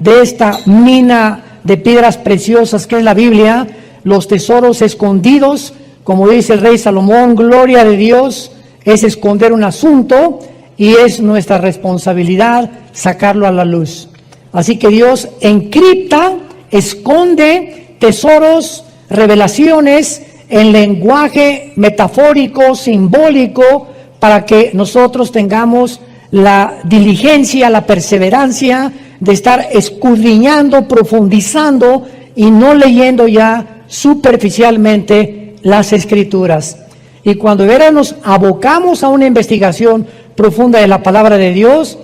de esta mina de piedras preciosas que es la Biblia, los tesoros escondidos, como dice el rey Salomón, gloria de Dios es esconder un asunto y es nuestra responsabilidad sacarlo a la luz. Así que Dios encripta, esconde tesoros, revelaciones en lenguaje metafórico, simbólico, para que nosotros tengamos la diligencia, la perseverancia de estar escudriñando, profundizando y no leyendo ya superficialmente las Escrituras. Y cuando nos abocamos a una investigación profunda de la palabra de Dios,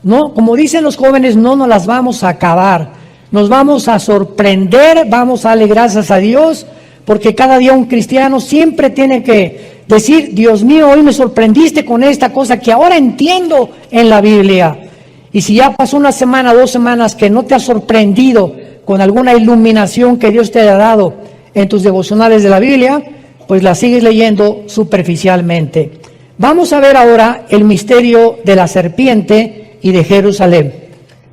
no, como dicen los jóvenes, no nos las vamos a acabar, nos vamos a sorprender, vamos a darle gracias a Dios, porque cada día un cristiano siempre tiene que decir, Dios mío, hoy me sorprendiste con esta cosa que ahora entiendo en la Biblia. Y si ya pasó una semana, 2 semanas que no te ha sorprendido con alguna iluminación que Dios te ha dado en tus devocionales de la Biblia, pues la sigues leyendo superficialmente. Vamos a ver ahora el misterio de la serpiente y de Jerusalén.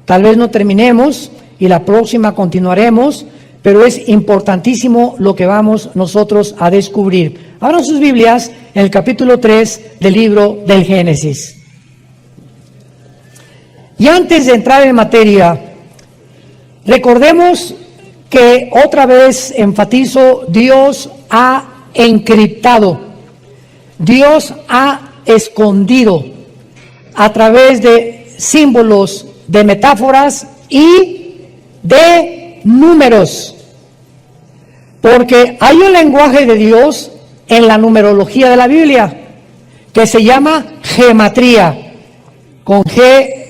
Tal vez no terminemos y la próxima continuaremos, pero es importantísimo lo que vamos nosotros a descubrir. Abran sus Biblias en el capítulo 3 del libro del Génesis. Y antes de entrar en materia, recordemos que otra vez enfatizo, Dios ha encriptado, Dios ha escondido a través de símbolos, de metáforas y de números. Porque hay un lenguaje de Dios en la numerología de la Biblia que se llama gematría, con G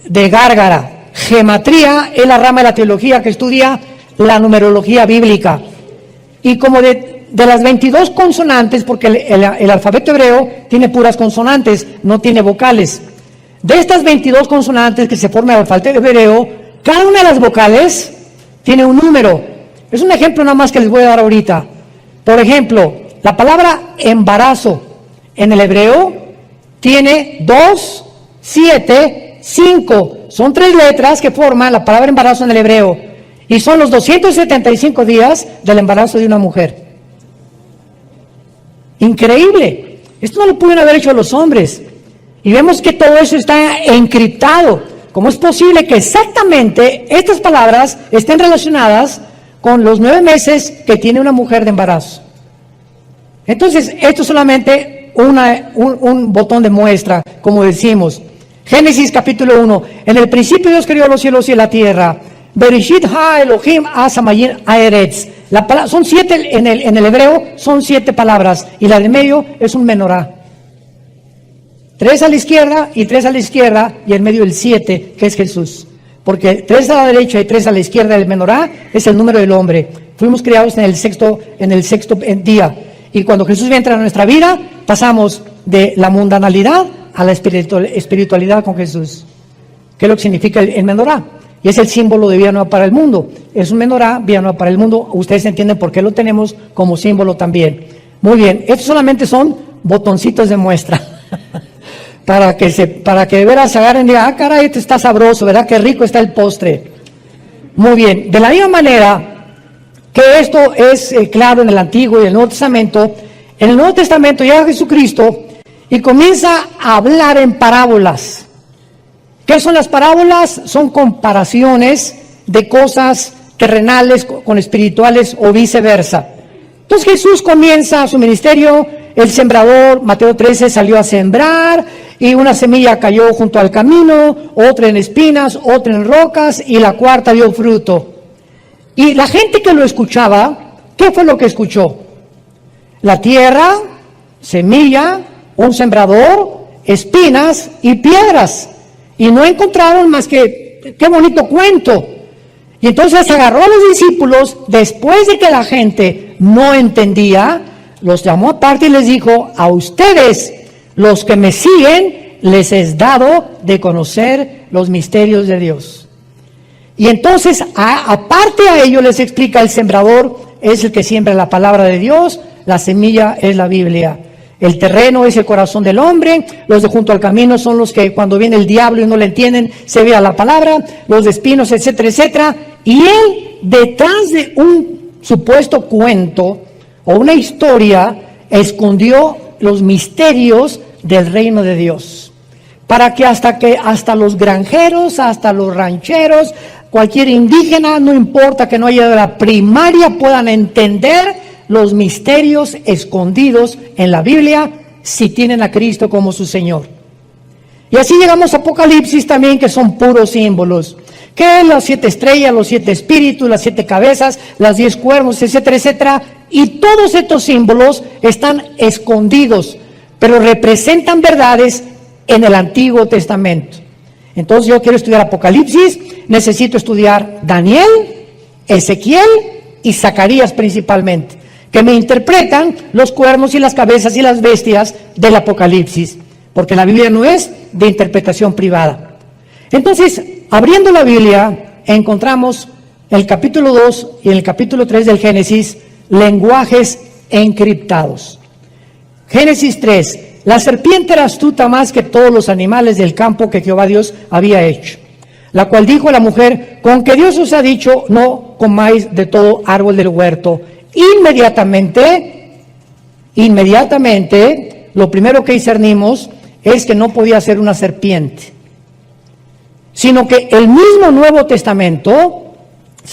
de gárgara. Gematría es la rama de la teología que estudia la numerología bíblica. Y como de las 22 consonantes, porque el alfabeto hebreo tiene puras consonantes, no tiene vocales. De estas 22 consonantes que se forman el alfabeto hebreo, cada una de las vocales tiene un número. Es un ejemplo nada más que les voy a dar ahorita. Por ejemplo, la palabra embarazo en el hebreo tiene 2, 7, 5. Son 3 letras que forman la palabra embarazo en el hebreo. Y son los 275 días del embarazo de una mujer. Increíble. Esto no lo pudieron haber hecho los hombres. Y vemos que todo eso está encriptado. ¿Cómo es posible que exactamente estas palabras estén relacionadas con los 9 meses que tiene una mujer de embarazo? Entonces, esto es solamente un botón de muestra, como decimos. Génesis capítulo 1. En el principio Dios creó los cielos y la tierra. Bereshit ha Elohim ha-samayin ha-eretz. Son 7 en el hebreo, son 7 palabras. Y la de medio es un menorá. 3 a la izquierda y 3 a la izquierda, y en medio el 7, que es Jesús. Porque 3 a la derecha y 3 a la izquierda del menorá es el número del hombre. Fuimos creados en el sexto día. Y cuando Jesús entra a nuestra vida, pasamos de la mundanalidad a la espiritualidad con Jesús. ¿Qué es lo que significa el menorá? Y es el símbolo de vida nueva para el mundo. Es un menorá, vida nueva para el mundo. Ustedes entienden por qué lo tenemos como símbolo también. Muy bien, estos solamente son botoncitos de muestra. para que de veras se agarren y digan, caray, este está sabroso, ¿verdad? Qué rico está el postre. Muy bien, de la misma manera que esto es claro en el Antiguo y el Nuevo Testamento, en el Nuevo Testamento llega Jesucristo y comienza a hablar en parábolas. ¿Qué son las parábolas? Son comparaciones de cosas terrenales con espirituales o viceversa. Entonces Jesús comienza su ministerio, el sembrador, Mateo 13, salió a sembrar y una semilla cayó junto al camino, otra en espinas, otra en rocas y la cuarta dio fruto. Y la gente que lo escuchaba, ¿qué fue lo que escuchó? La tierra, semilla, un sembrador, espinas y piedras. Y no encontraron más que, qué bonito cuento. Y entonces agarró a los discípulos, después de que la gente no entendía, los llamó aparte y les dijo, a ustedes, los que me siguen, les es dado de conocer los misterios de Dios. Y entonces, aparte a ello les explica, el sembrador es el que siembra la palabra de Dios, la semilla es la Biblia. El terreno es el corazón del hombre, los de junto al camino son los que cuando viene el diablo y no le entienden, se vea la palabra, los de espinos, etcétera, etcétera. Y él, detrás de un supuesto cuento o una historia, escondió los misterios del reino de Dios. Para que hasta los granjeros, hasta los rancheros, cualquier indígena, no importa que no haya de la primaria, puedan entender los misterios escondidos en la Biblia si tienen a Cristo como su Señor. Y así llegamos a Apocalipsis también, que son puros símbolos. Que las 7 estrellas, los 7 espíritus, las 7 cabezas, las 10 cuernos, etcétera, etcétera. Y todos estos símbolos están escondidos, pero representan verdades en el Antiguo Testamento. Entonces yo quiero estudiar Apocalipsis, necesito estudiar Daniel, Ezequiel y Zacarías principalmente, que me interpretan los cuernos y las cabezas y las bestias del Apocalipsis, porque la Biblia no es de interpretación privada. Entonces, abriendo la Biblia, encontramos en el capítulo 2 y en el capítulo 3 del Génesis, lenguajes encriptados. Génesis 3, la serpiente era astuta más que todos los animales del campo que Jehová Dios había hecho, la cual dijo a la mujer, con que Dios os ha dicho, no comáis de todo árbol del huerto. Inmediatamente, lo primero que discernimos es que no podía ser una serpiente, sino que el mismo Nuevo Testamento,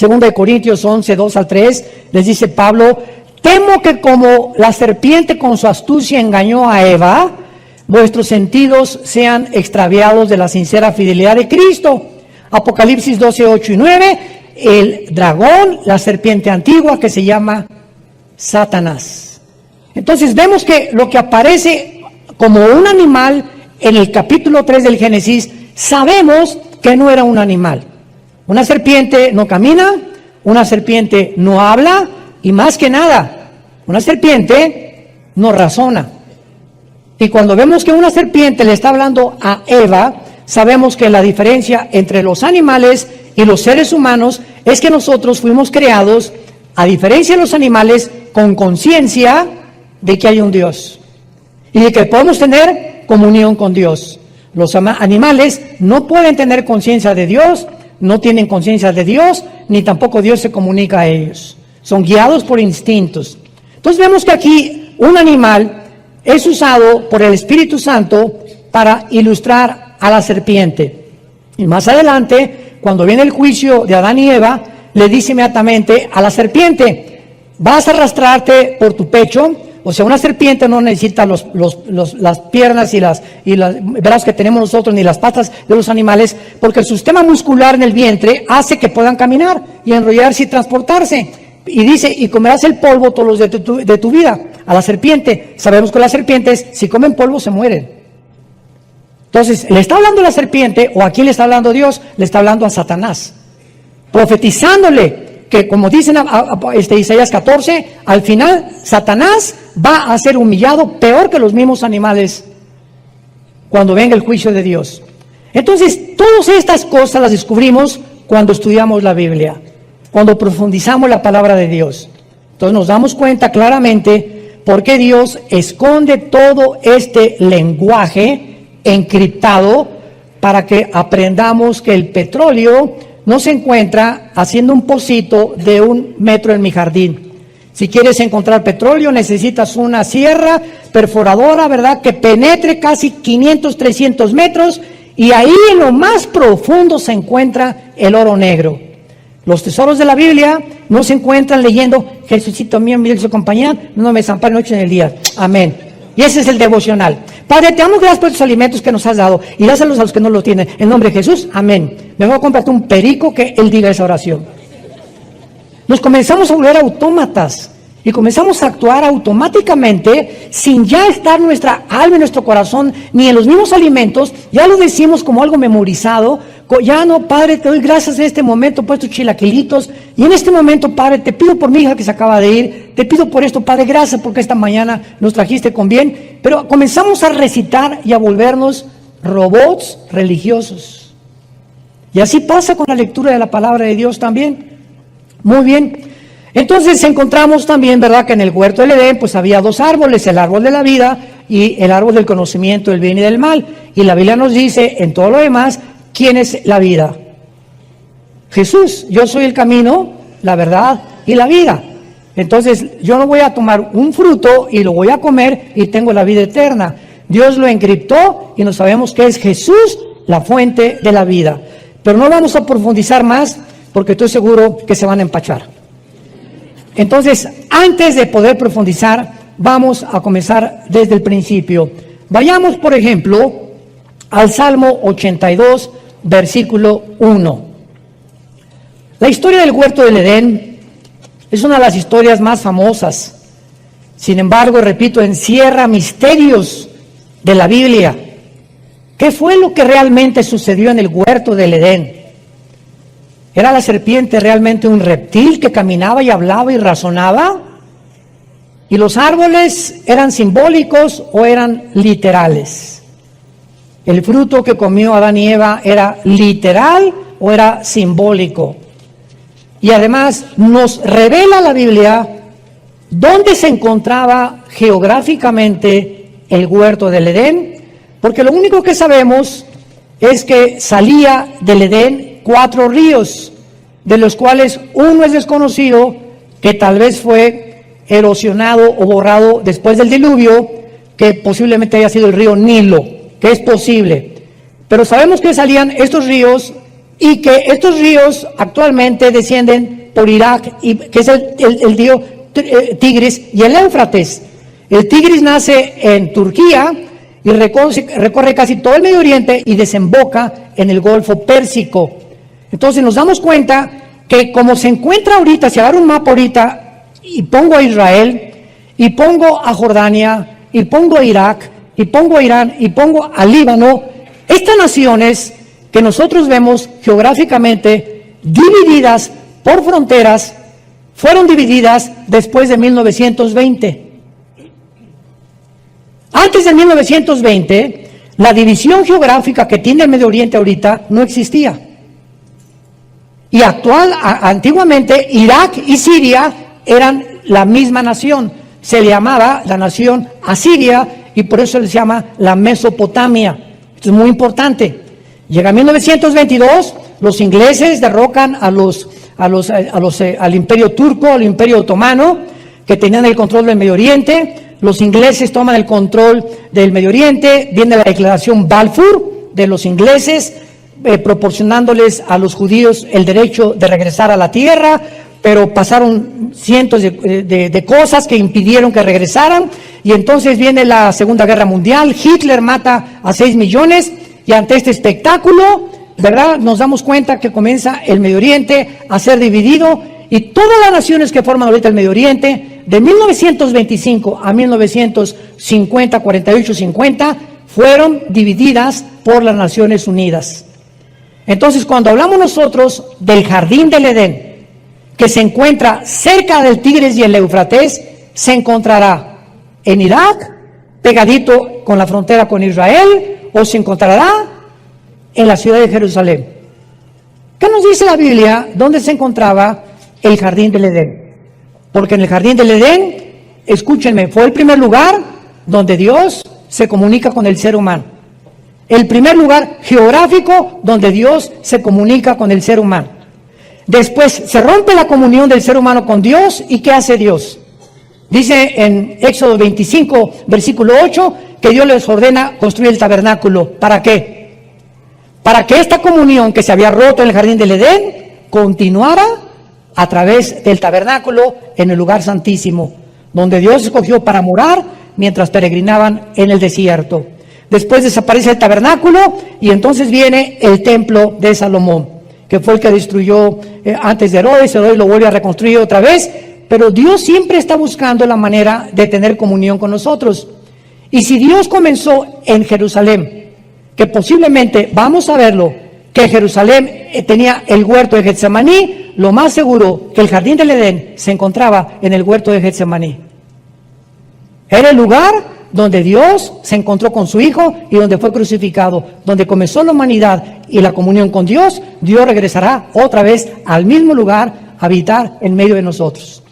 2 Corintios 11, 2 al 3, les dice Pablo, temo que como la serpiente con su astucia engañó a Eva, vuestros sentidos sean extraviados de la sincera fidelidad de Cristo. Apocalipsis 12, 8 y 9, el dragón, la serpiente antigua que se llama Satanás. Entonces vemos que lo que aparece como un animal en el capítulo 3 del Génesis, sabemos que no era un animal. Una serpiente no camina, una serpiente no habla y más que nada, una serpiente no razona. Y cuando vemos que una serpiente le está hablando a Eva, sabemos que la diferencia entre los animales y los seres humanos es que nosotros fuimos creados, a diferencia de los animales, con conciencia de que hay un Dios y de que podemos tener comunión con Dios. Los animales no pueden tener conciencia de Dios, no tienen conciencia de Dios, ni tampoco Dios se comunica a ellos. Son guiados por instintos. Entonces vemos que aquí un animal es usado por el Espíritu Santo para ilustrar a la serpiente. Y más adelante, cuando viene el juicio de Adán y Eva, le dice inmediatamente a la serpiente, vas a arrastrarte por tu pecho. O sea, una serpiente no necesita las piernas y los brazos que tenemos nosotros, ni las patas de los animales, porque el sistema muscular en el vientre hace que puedan caminar y enrollarse y transportarse. Y dice, y comerás el polvo todos los días de tu vida. A la serpiente, sabemos que las serpientes, si comen polvo, se mueren. Entonces, le está hablando la serpiente, o a quién le está hablando Dios, le está hablando a Satanás, profetizándole que, como dicen Isaías 14, al final Satanás va a ser humillado peor que los mismos animales cuando venga el juicio de Dios. Entonces, todas estas cosas las descubrimos cuando estudiamos la Biblia, cuando profundizamos la palabra de Dios. Entonces nos damos cuenta claramente por qué Dios esconde todo este lenguaje encriptado para que aprendamos que el petróleo no se encuentra haciendo un pocito de 1 metro en mi jardín. Si quieres encontrar petróleo, necesitas una sierra perforadora, ¿verdad?, que penetre casi 500, 300 metros, y ahí en lo más profundo se encuentra el oro negro. Los tesoros de la Biblia no se encuentran leyendo, Jesucito mío, mi su compañía, no me desampare noche en el día. Amén. Y ese es el devocional. Padre, te damos gracias por estos alimentos que nos has dado y dáselos a los que no los tienen. En nombre de Jesús, amén. Me voy a comprarte un perico que él diga esa oración. Nos comenzamos a volver autómatas y comenzamos a actuar automáticamente sin ya estar nuestra alma y nuestro corazón ni en los mismos alimentos. Ya lo decimos como algo memorizado. Ya no, Padre, te doy gracias en este momento por estos chilaquilitos. Y en este momento, Padre, te pido por mi hija que se acaba de ir. Te pido por esto, Padre, gracias porque esta mañana nos trajiste con bien. Pero comenzamos a recitar y a volvernos robots religiosos. Y así pasa con la lectura de la palabra de Dios también. Muy bien. Entonces encontramos también, ¿verdad?, que en el huerto del Edén pues había 2 árboles, el árbol de la vida y el árbol del conocimiento del bien y del mal. Y la Biblia nos dice en todo lo demás, ¿quién es la vida? Jesús. Yo soy el camino, la verdad y la vida. Entonces yo no voy a tomar un fruto y lo voy a comer y tengo la vida eterna. Dios lo encriptó y no sabemos que es Jesús la fuente de la vida. Pero no vamos a profundizar más porque estoy seguro que se van a empachar. Entonces, antes de poder profundizar, vamos a comenzar desde el principio. Vayamos, por ejemplo, al Salmo 82, versículo 1. La historia del huerto del Edén es una de las historias más famosas. Sin embargo, repito, encierra misterios de la Biblia. ¿Qué fue lo que realmente sucedió en el huerto del Edén? ¿Era la serpiente realmente un reptil que caminaba y hablaba y razonaba? ¿Y los árboles eran simbólicos o eran literales? ¿El fruto que comió Adán y Eva era literal o era simbólico? Y además nos revela la Biblia dónde se encontraba geográficamente el huerto del Edén, porque lo único que sabemos es que salía del Edén 4 ríos, de los cuales uno es desconocido, que tal vez fue erosionado o borrado después del diluvio, que posiblemente haya sido el río Nilo, que es posible. Pero sabemos que salían estos ríos y que estos ríos actualmente descienden por Irak, y que es el río Tigris y el Éufrates. El Tigris nace en Turquía y recorre casi todo el Medio Oriente y desemboca en el Golfo Pérsico. Entonces nos damos cuenta que como se encuentra ahorita, si agarro un mapa ahorita y pongo a Israel, y pongo a Jordania, y pongo a Irak, y pongo a Irán, y pongo a Líbano, estas naciones que nosotros vemos geográficamente divididas por fronteras, fueron divididas después de 1920. Antes de 1920, la división geográfica que tiene el Medio Oriente ahorita no existía. Y antiguamente, Irak y Siria eran la misma nación. Se le llamaba la nación Asiria y por eso se llama la Mesopotamia. Esto es muy importante. Llega 1922, los ingleses derrocan al imperio turco, al imperio otomano, que tenían el control del Medio Oriente. Los ingleses toman el control del Medio Oriente. Viene la declaración Balfour de los ingleses, proporcionándoles a los judíos el derecho de regresar a la tierra, pero pasaron cientos de cosas que impidieron que regresaran, y entonces viene la Segunda Guerra Mundial. Hitler mata a 6 millones, y ante este espectáculo, ¿verdad?, nos damos cuenta que comienza el Medio Oriente a ser dividido, y todas las naciones que forman ahorita el Medio Oriente, de 1925 a 1950, 48, 50, fueron divididas por las Naciones Unidas. Entonces, cuando hablamos nosotros del jardín del Edén, que se encuentra cerca del Tigris y el Éufrates, se encontrará en Irak, pegadito con la frontera con Israel, o se encontrará en la ciudad de Jerusalén. ¿Qué nos dice la Biblia dónde se encontraba el jardín del Edén? Porque en el jardín del Edén, escúchenme, fue el primer lugar donde Dios se comunica con el ser humano. El primer lugar geográfico donde Dios se comunica con el ser humano. Después se rompe la comunión del ser humano con Dios, ¿y qué hace Dios? Dice en Éxodo 25, versículo 8, que Dios les ordena construir el tabernáculo. ¿Para qué? Para que esta comunión que se había roto en el jardín del Edén continuara a través del tabernáculo en el lugar santísimo, donde Dios escogió para morar mientras peregrinaban en el desierto. Después desaparece el tabernáculo y entonces viene el templo de Salomón, que fue el que destruyó antes de Herodes. Herodes lo vuelve a reconstruir otra vez, pero Dios siempre está buscando la manera de tener comunión con nosotros. Y si Dios comenzó en Jerusalén, que posiblemente, vamos a verlo, que Jerusalén tenía el huerto de Getsemaní, lo más seguro que el jardín del Edén se encontraba en el huerto de Getsemaní. Era el lugar donde Dios se encontró con su Hijo y donde fue crucificado, donde comenzó la humanidad y la comunión con Dios. Dios regresará otra vez al mismo lugar a habitar en medio de nosotros.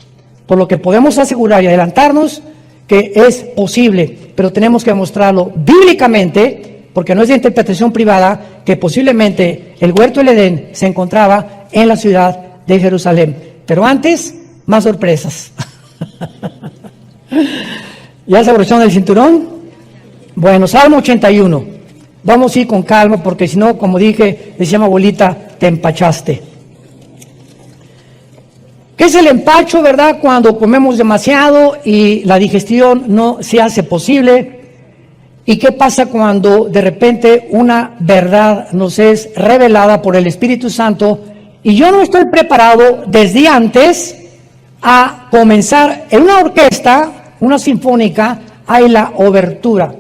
Por lo que podemos asegurar y adelantarnos que es posible pero tenemos que demostrarlo bíblicamente, porque no es de interpretación privada, que posiblemente el huerto del Edén se encontraba en la ciudad de Jerusalén. Pero antes, más sorpresas. ¿Ya se abrocharon el cinturón? Bueno, Salmo 81. Vamos a ir con calma, porque si no, como dije, decía mi abuelita, te empachaste. ¿Qué es el empacho, verdad? Cuando comemos demasiado y la digestión no se hace posible. ¿Y qué pasa cuando de repente una verdad nos es revelada por el Espíritu Santo y yo no estoy preparado desde antes a comenzar en una orquesta, una sinfónica, hay la obertura?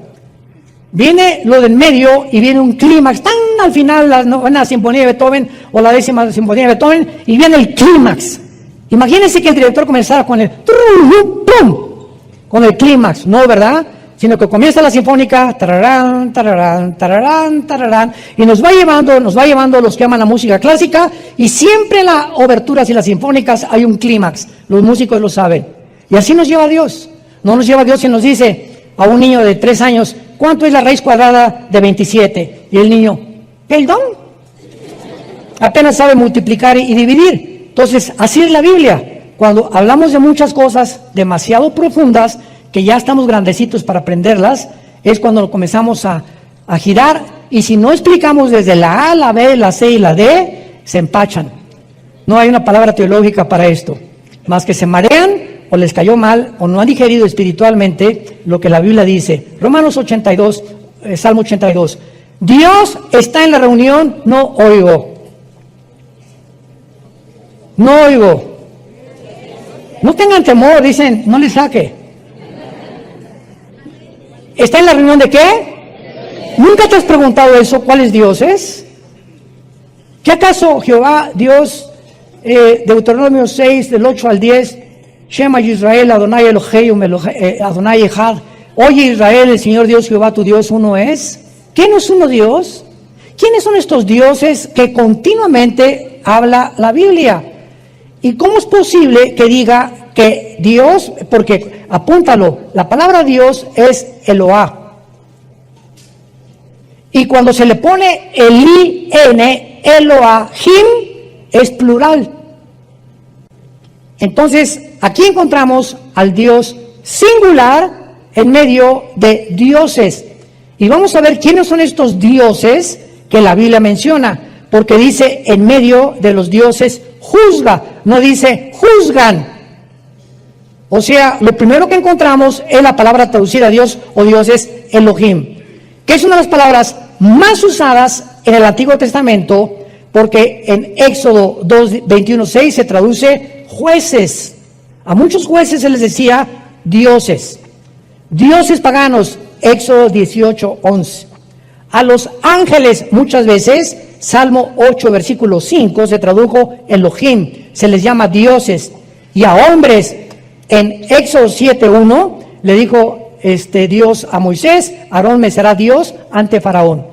Viene lo del medio y viene un clímax, tan al final la novena sinfonía de Beethoven o la 10ª sinfonía de Beethoven, y viene el clímax. Imagínense que el director comenzara con el con el clímax, no, ¿verdad? Sino que comienza la sinfónica, tararán, tararán, tararán, tararán, y nos va llevando los que aman la música clásica, y siempre en las oberturas y las sinfónicas hay un clímax, los músicos lo saben. Y así nos lleva Dios. No nos lleva Dios y nos dice a un niño de 3 años, ¿cuánto es la raíz cuadrada de 27? Y el niño, ¿perdón? Apenas sabe multiplicar y dividir. Entonces, así es la Biblia. Cuando hablamos de muchas cosas demasiado profundas, que ya estamos grandecitos para aprenderlas, es cuando comenzamos a girar, y si no explicamos desde la A, la B, la C y la D, se empachan. No hay una palabra teológica para esto, más que se marean, o les cayó mal, o no han digerido espiritualmente lo que la Biblia dice. Romanos 82, Salmo 82. Dios está en la reunión, no oigo. No oigo. No tengan temor, dicen, no les saque. ¿Está en la reunión de qué? ¿Nunca te has preguntado eso? ¿Cuáles dioses? ¿Qué acaso Jehová, Dios, Deuteronomio 6, del 8 al 10, Shema Yisrael, Adonai Elohim, Adonai Echad, oye Israel, el Señor Dios Jehová tu Dios uno es? ¿Quién es uno Dios? ¿Quiénes son estos dioses que continuamente habla la Biblia? ¿Y cómo es posible que diga que Dios, porque apúntalo, la palabra Dios es Eloah, y cuando se le pone el I-N, Elohim, es plural? Entonces, aquí encontramos al Dios singular en medio de dioses. Y vamos a ver quiénes son estos dioses que la Biblia menciona, porque dice en medio de los dioses juzga, no dice juzgan. O sea, lo primero que encontramos es la palabra traducida a Dios o dioses Elohim, que es una de las palabras más usadas en el Antiguo Testamento, porque en Éxodo 21:6 se traduce jueces. A muchos jueces se les decía dioses. Dioses paganos, Éxodo 18:11. A los ángeles muchas veces, Salmo 8, versículo 5, se tradujo Elohim, se les llama dioses. Y a hombres, en Éxodo 7:1, le dijo Dios a Moisés, Aarón me será Dios ante Faraón.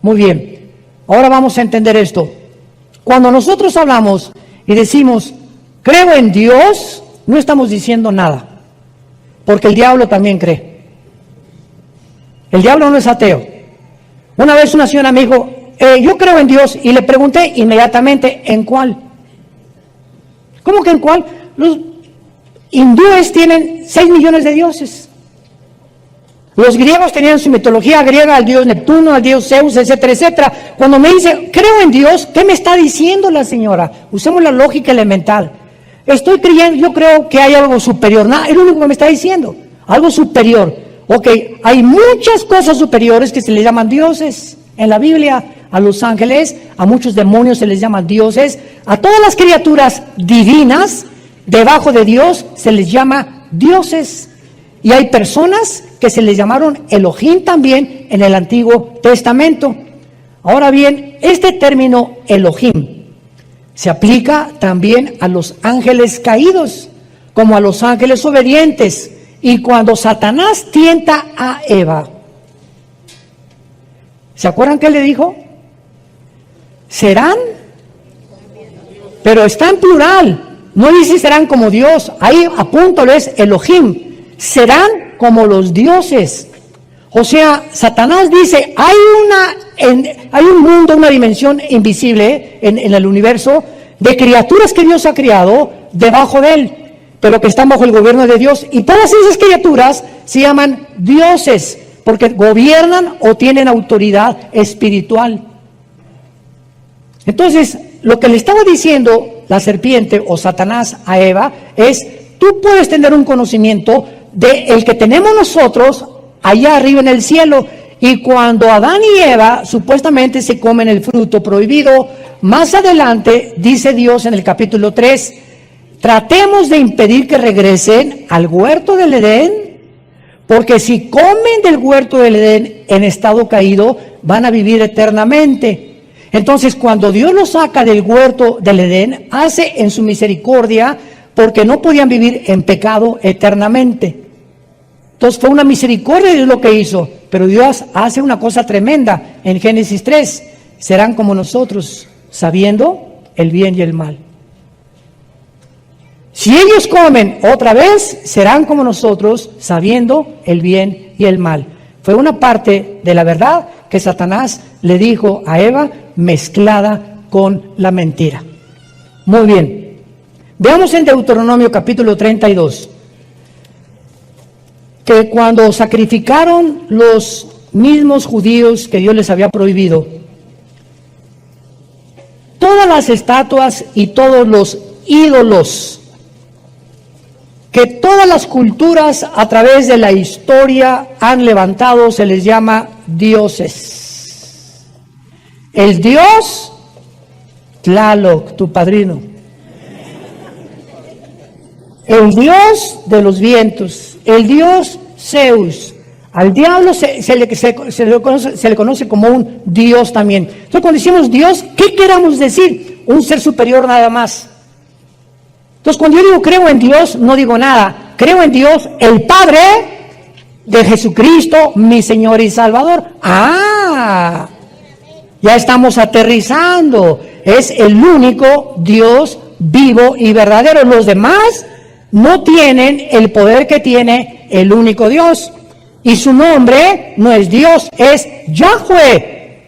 Muy bien, ahora vamos a entender esto. Cuando nosotros hablamos y decimos, creo en Dios, no estamos diciendo nada, porque el diablo también cree. El diablo no es ateo. Una vez una señora me dijo, yo creo en Dios, y le pregunté inmediatamente, ¿en cuál? ¿Cómo que en cuál? Los hindúes tienen 6 millones de dioses. Los griegos tenían su mitología griega, al dios Neptuno, al dios Zeus, etcétera, etcétera. Cuando me dice, creo en Dios, ¿qué me está diciendo la señora? Usemos la lógica elemental. Estoy creyendo, yo creo que hay algo superior. Nada, es lo único que me está diciendo. Algo superior. Ok, hay muchas cosas superiores que se les llaman dioses. En la Biblia, a los ángeles, a muchos demonios se les llaman dioses. A todas las criaturas divinas, debajo de Dios, se les llama dioses. Y hay personas que se les llamaron Elohim también en el Antiguo Testamento. Ahora bien, este término Elohim se aplica también a los ángeles caídos, como a los ángeles obedientes. Y cuando Satanás tienta a Eva, ¿se acuerdan qué le dijo? Serán, pero está en plural, no dice serán como Dios, ahí apúntalo, es Elohim, serán como los dioses. O sea, Satanás dice, hay un mundo, una dimensión invisible en el universo de criaturas que Dios ha creado debajo de él, pero que están bajo el gobierno de Dios. Y todas esas criaturas se llaman dioses, porque gobiernan o tienen autoridad espiritual. Entonces, lo que le estaba diciendo la serpiente o Satanás a Eva es, tú puedes tener un conocimiento del que tenemos nosotros allá arriba en el cielo. Y cuando Adán y Eva supuestamente se comen el fruto prohibido, más adelante dice Dios en el capítulo 3, tratemos de impedir que regresen al huerto del Edén, porque si comen del huerto del Edén en estado caído, van a vivir eternamente. Entonces, cuando Dios los saca del huerto del Edén, hace en su misericordia, porque no podían vivir en pecado eternamente. Entonces fue una misericordia de Dios lo que hizo, pero Dios hace una cosa tremenda en Génesis 3, serán como nosotros, sabiendo el bien y el mal. Si ellos comen otra vez, serán como nosotros, sabiendo el bien y el mal. Fue una parte de la verdad que Satanás le dijo a Eva, mezclada con la mentira. Muy bien, veamos en Deuteronomio capítulo 32. Que cuando sacrificaron los mismos judíos que Dios les había prohibido, todas las estatuas y todos los ídolos que todas las culturas a través de la historia han levantado, se les llama dioses. El dios Tlaloc, tu padrino. El dios de los vientos, el dios Zeus. Al diablo se le conoce como un dios también. Entonces, cuando decimos Dios, ¿qué queramos decir? Un ser superior nada más. Entonces, cuando yo digo creo en Dios, no digo nada. Creo en Dios, el Padre de Jesucristo, mi Señor y Salvador. ¡Ah! Ya estamos aterrizando. Es el único Dios vivo y verdadero. Los demás no tienen el poder que tiene el único Dios. Y su nombre no es Dios, es Yahweh,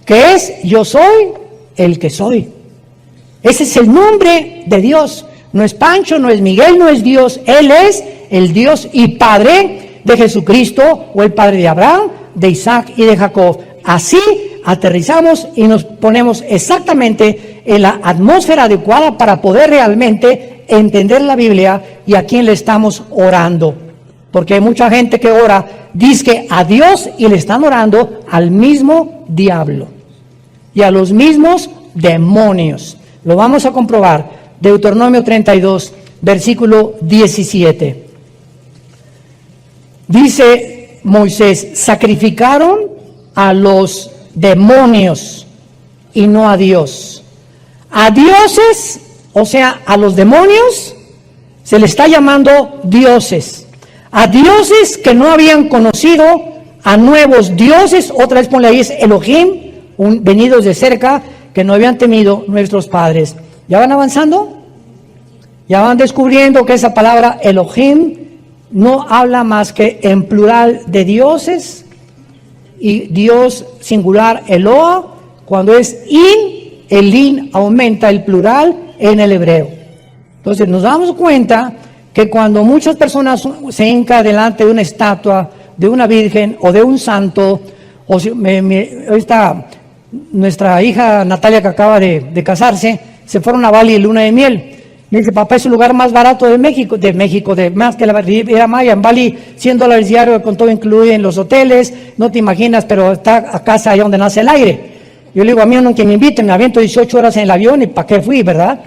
que es yo soy el que soy. Ese es el nombre de Dios. No es Pancho, no es Miguel, no es Dios. Él es el Dios y Padre de Jesucristo, o el Padre de Abraham, de Isaac y de Jacob. Así aterrizamos y nos ponemos exactamente en la atmósfera adecuada para poder realmente entender la Biblia y a quién le estamos orando. Porque hay mucha gente que ora, dice a Dios y le están orando al mismo diablo y a los mismos demonios. Lo vamos a comprobar. Deuteronomio 32, versículo 17. Dice Moisés, sacrificaron a los demonios y no a Dios. A dioses, o sea, a los demonios, se le está llamando dioses. A dioses que no habían conocido, a nuevos dioses, otra vez ponle ahí, es Elohim, venidos de cerca, que no habían temido nuestros padres. ¿Ya van avanzando? Ya van descubriendo que esa palabra Elohim no habla más que en plural de dioses, y Dios singular Eloah, cuando es in, el in aumenta el plural en el hebreo. Entonces nos damos cuenta que cuando muchas personas se hincan delante de una estatua, de una virgen o de un santo, o si, esta, nuestra hija Natalia, que acaba de casarse, se fueron a Bali en luna de miel. Me dice, papá, es el lugar más barato de México, de más que la Riviera Maya. En Bali, $100 diario con todo incluido en los hoteles, no te imaginas, pero está a casa allá donde nace el aire. Yo le digo, a mí no que me inviten, me aviento 18 horas en el avión y ¿para qué fui, verdad?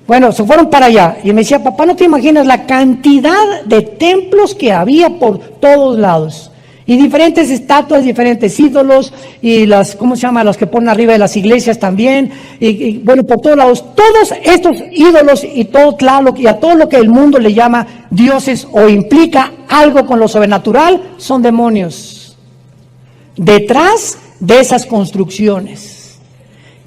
Bueno, se fueron para allá y me decía, papá, no te imaginas la cantidad de templos que había por todos lados. Y diferentes estatuas, diferentes ídolos, y las, ¿cómo se llama? Las que ponen arriba de las iglesias también, y bueno, por todos lados, todos estos ídolos y todo Tlaloc, y a todo lo que el mundo le llama dioses o implica algo con lo sobrenatural, son demonios. Detrás de esas construcciones,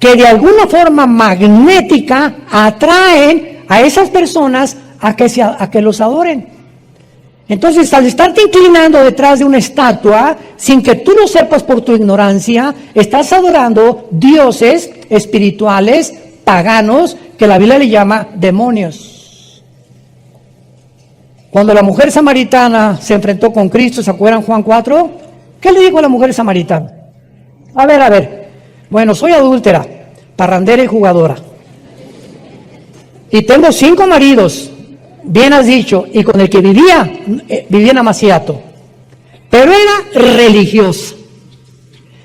que de alguna forma magnética atraen a esas personas a que los adoren. Entonces, al estarte inclinando detrás de una estatua, sin que tú lo sepas por tu ignorancia, estás adorando dioses espirituales, paganos, que la Biblia le llama demonios. Cuando la mujer samaritana se enfrentó con Cristo, ¿se acuerdan Juan 4? ¿Qué le dijo a la mujer samaritana? A ver, bueno, soy adúltera, parrandera y jugadora. Y tengo 5 maridos, bien has dicho, y con el que vivía en Amaciato. Pero era religiosa.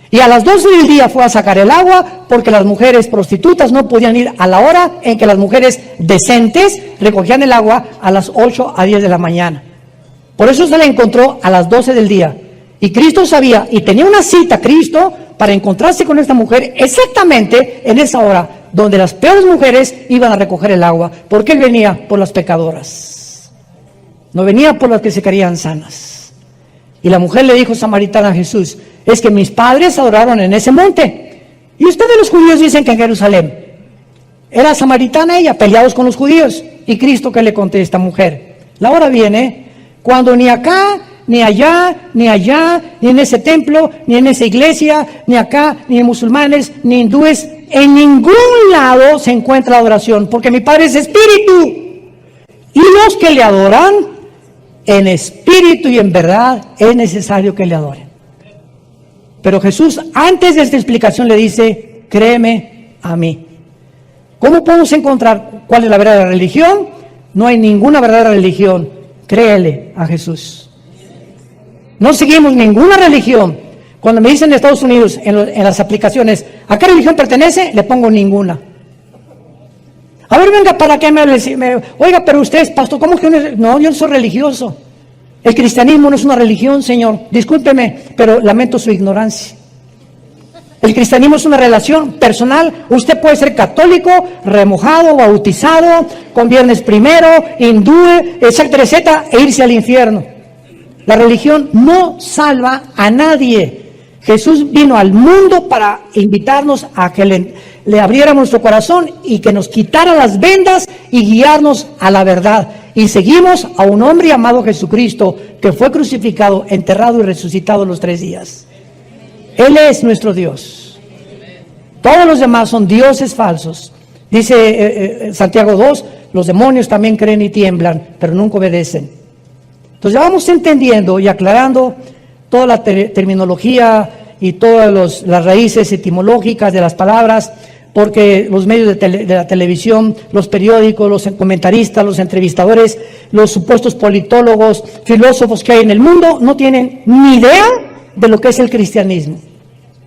Y a las 12 del día fue a sacar el agua porque las mujeres prostitutas no podían ir a la hora en que las mujeres decentes recogían el agua a las 8 a 10 de la mañana. Por eso se la encontró a las 12 del día. Y Cristo sabía, y tenía una cita Cristo para encontrarse con esta mujer exactamente en esa hora, donde las peores mujeres iban a recoger el agua, porque Él venía por las pecadoras, no venía por las que se creían sanas. Y la mujer le dijo samaritana a Jesús, es que mis padres adoraron en ese monte, y ustedes los judíos dicen que en Jerusalén. Era samaritana ella, peleados con los judíos. Y Cristo, ¿qué le contesta? Mujer, la hora viene cuando ni acá, ni allá, ni allá, ni en ese templo, ni en esa iglesia, ni acá, ni en musulmanes, ni hindúes, en ningún lado se encuentra la adoración, porque mi Padre es espíritu. Y los que le adoran, en espíritu y en verdad, es necesario que le adoren. Pero Jesús, antes de esta explicación, le dice, créeme a mí. ¿Cómo podemos encontrar cuál es la verdadera religión? No hay ninguna verdadera religión. Créele a Jesús. No seguimos ninguna religión. Cuando me dicen en Estados Unidos, en las aplicaciones, ¿a qué religión pertenece? Le pongo ninguna. A ver, venga, ¿para qué oiga, pero usted es pastor, ¿cómo que no? Yo no soy religioso. El cristianismo no es una religión, Señor. Discúlpeme, pero lamento su ignorancia. El cristianismo es una relación personal. Usted puede ser católico, remojado, bautizado, con viernes primero, hindú, etcétera, etcétera, e irse al infierno. La religión no salva a nadie. Jesús vino al mundo para invitarnos a que le abriéramos nuestro corazón y que nos quitara las vendas y guiarnos a la verdad. Y seguimos a un hombre llamado Jesucristo, que fue crucificado, enterrado y resucitado los 3 días. Él es nuestro Dios. Todos los demás son dioses falsos. Dice Santiago 2, los demonios también creen y tiemblan, pero nunca obedecen. Entonces ya vamos entendiendo y aclarando toda la terminología y todas las raíces etimológicas de las palabras, porque los medios de la televisión, los periódicos, los comentaristas, los entrevistadores, los supuestos politólogos, filósofos que hay en el mundo, no tienen ni idea de lo que es el cristianismo.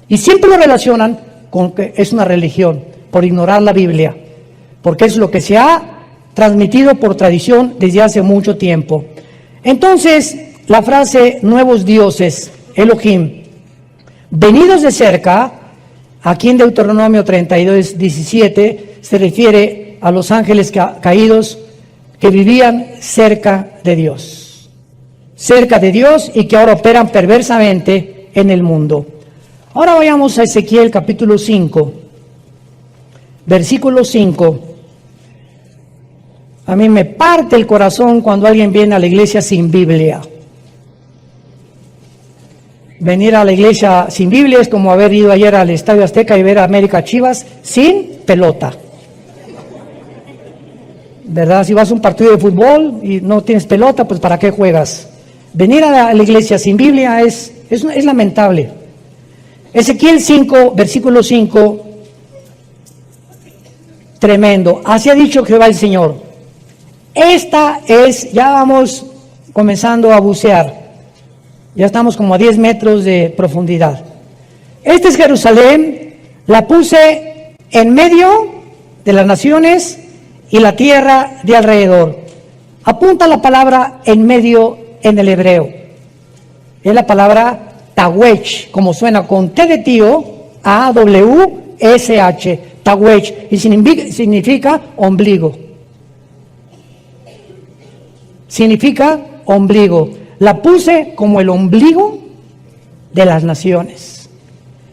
Y siempre lo relacionan con que es una religión, por ignorar la Biblia, porque es lo que se ha transmitido por tradición desde hace mucho tiempo. Entonces, la frase nuevos dioses, Elohim, venidos de cerca, aquí en Deuteronomio 32, 17, se refiere a los ángeles caídos que vivían cerca de Dios. Cerca de Dios y que ahora operan perversamente en el mundo. Ahora vayamos a Ezequiel capítulo 5, versículo 5. A mí me parte el corazón cuando alguien viene a la iglesia sin Biblia. Venir a la iglesia sin Biblia es como haber ido ayer al Estadio Azteca y ver a América Chivas sin pelota. ¿Verdad? Si vas a un partido de fútbol y no tienes pelota, pues ¿para qué juegas? Venir a la iglesia sin Biblia es lamentable. Ezequiel 5, versículo 5, tremendo. Así ha dicho Jehová el Señor. Esta es, ya vamos comenzando a bucear. Ya estamos como a 10 metros de profundidad. Esta es Jerusalén, la puse en medio de las naciones y la tierra de alrededor. Apunta la palabra en medio en el hebreo. Es la palabra Tawech, como suena con T de tío, A-W-S-H, Tawech, y significa ombligo. Significa ombligo. La puse como el ombligo de las naciones.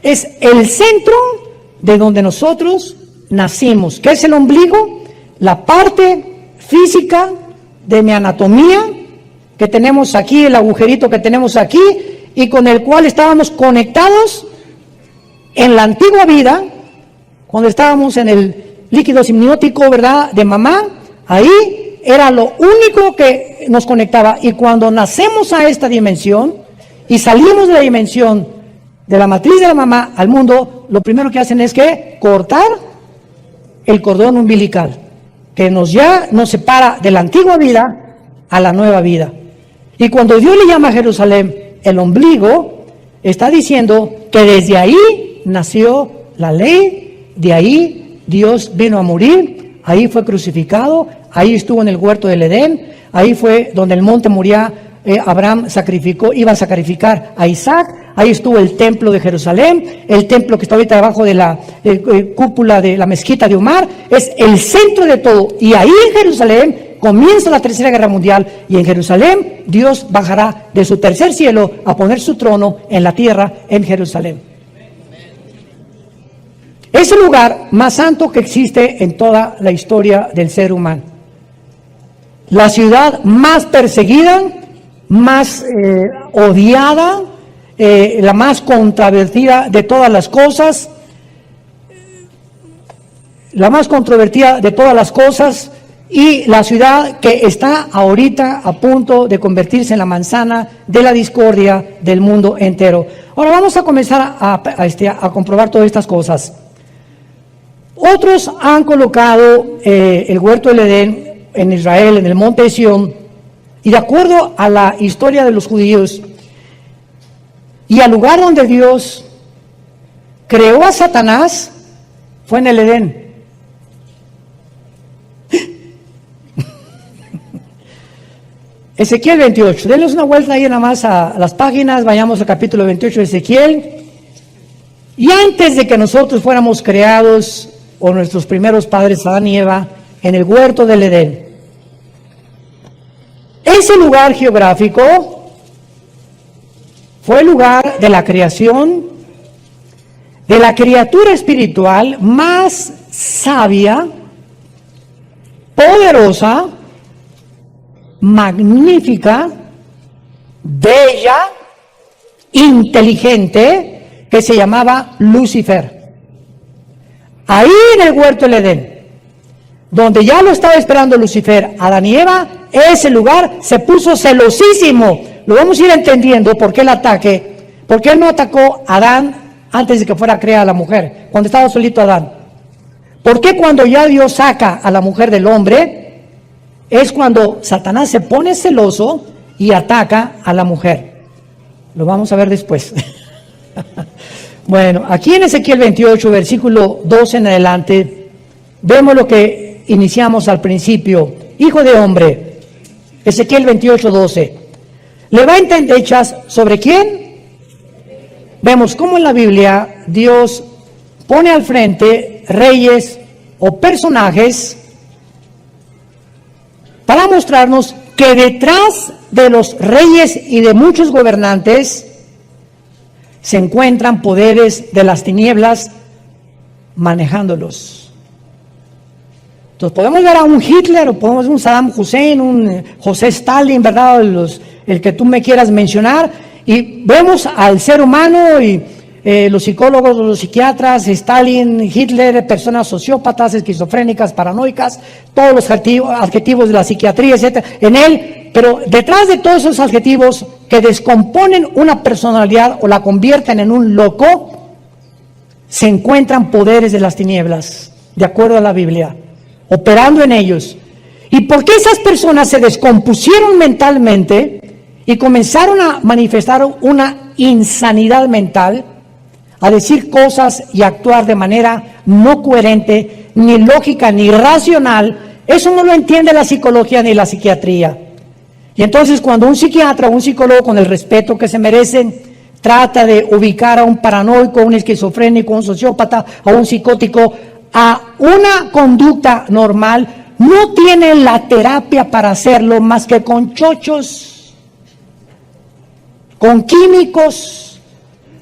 Es el centro de donde nosotros nacimos. ¿Qué es el ombligo? La parte física de mi anatomía que tenemos aquí, el agujerito que tenemos aquí, y con el cual estábamos conectados en la antigua vida, cuando estábamos en el líquido simniótico, ¿verdad?, de mamá. Ahí era lo único que nos conectaba. Y cuando nacemos a esta dimensión y salimos de la dimensión de la matriz de la mamá al mundo, lo primero que hacen es que cortar el cordón umbilical, que ya nos separa de la antigua vida a la nueva vida. Y cuando Dios le llama a Jerusalén el ombligo, está diciendo que desde ahí nació la ley, de ahí Dios vino a morir, ahí fue crucificado, ahí estuvo en el huerto del Edén, ahí fue donde el monte Moría, Abraham iba a sacrificar a Isaac, ahí estuvo el templo de Jerusalén, el templo que está ahorita debajo de la cúpula de la mezquita de Omar, es el centro de todo. Y ahí en Jerusalén comienza la Tercera Guerra Mundial, y en Jerusalén Dios bajará de su tercer cielo a poner su trono en la tierra en Jerusalén. Es el lugar más santo que existe en toda la historia del ser humano. La ciudad más perseguida, más odiada, la más controvertida de todas las cosas, y la ciudad que está ahorita a punto de convertirse en la manzana de la discordia del mundo entero. Ahora vamos a comenzar a comprobar todas estas cosas. Otros han colocado el huerto del Edén en Israel, en el monte de Sión, y de acuerdo a la historia de los judíos y al lugar donde Dios creó a Satanás, fue en el Edén. Ezequiel 28, denles una vuelta ahí nada más a las páginas, vayamos al capítulo 28 de Ezequiel. Y antes de que nosotros fuéramos creados, o nuestros primeros padres, Adán y Eva, en el huerto del Edén, ese lugar geográfico fue el lugar de la creación de la criatura espiritual más sabia, poderosa, magnífica, bella, inteligente, que se llamaba Lucifer. Ahí en el huerto del Edén, donde ya lo estaba esperando Lucifer, Adán y Eva, ese lugar se puso celosísimo. Lo vamos a ir entendiendo por qué el ataque, por qué él no atacó a Adán antes de que fuera creada la mujer, cuando estaba solito Adán. ¿Por qué cuando ya Dios saca a la mujer del hombre, es cuando Satanás se pone celoso y ataca a la mujer? Lo vamos a ver después. Bueno, aquí en Ezequiel 28, versículo 12 en adelante, vemos lo que iniciamos al principio. Hijo de hombre, Ezequiel 28, 12. ¿Levanta endechas sobre quién? Vemos cómo en la Biblia Dios pone al frente reyes o personajes para mostrarnos que detrás de los reyes y de muchos gobernantes se encuentran poderes de las tinieblas manejándolos. Entonces podemos ver a un Hitler, o podemos ver un Saddam Hussein, un José Stalin, ¿verdad? El que tú me quieras mencionar, y vemos al ser humano y los psicólogos, los psiquiatras, Stalin, Hitler, personas sociópatas, esquizofrénicas, paranoicas, todos los adjetivos de la psiquiatría, etcétera, en él. Pero detrás de todos esos adjetivos que descomponen una personalidad o la convierten en un loco, se encuentran poderes de las tinieblas, de acuerdo a la Biblia, operando en ellos. ¿Y por qué esas personas se descompusieron mentalmente y comenzaron a manifestar una insanidad mental, a decir cosas y actuar de manera no coherente, ni lógica, ni racional? Eso no lo entiende la psicología ni la psiquiatría. Y entonces cuando un psiquiatra o un psicólogo, con el respeto que se merecen, trata de ubicar a un paranoico, a un esquizofrénico, a un sociópata, a un psicótico, a una conducta normal, no tiene la terapia para hacerlo más que con chochos, con químicos,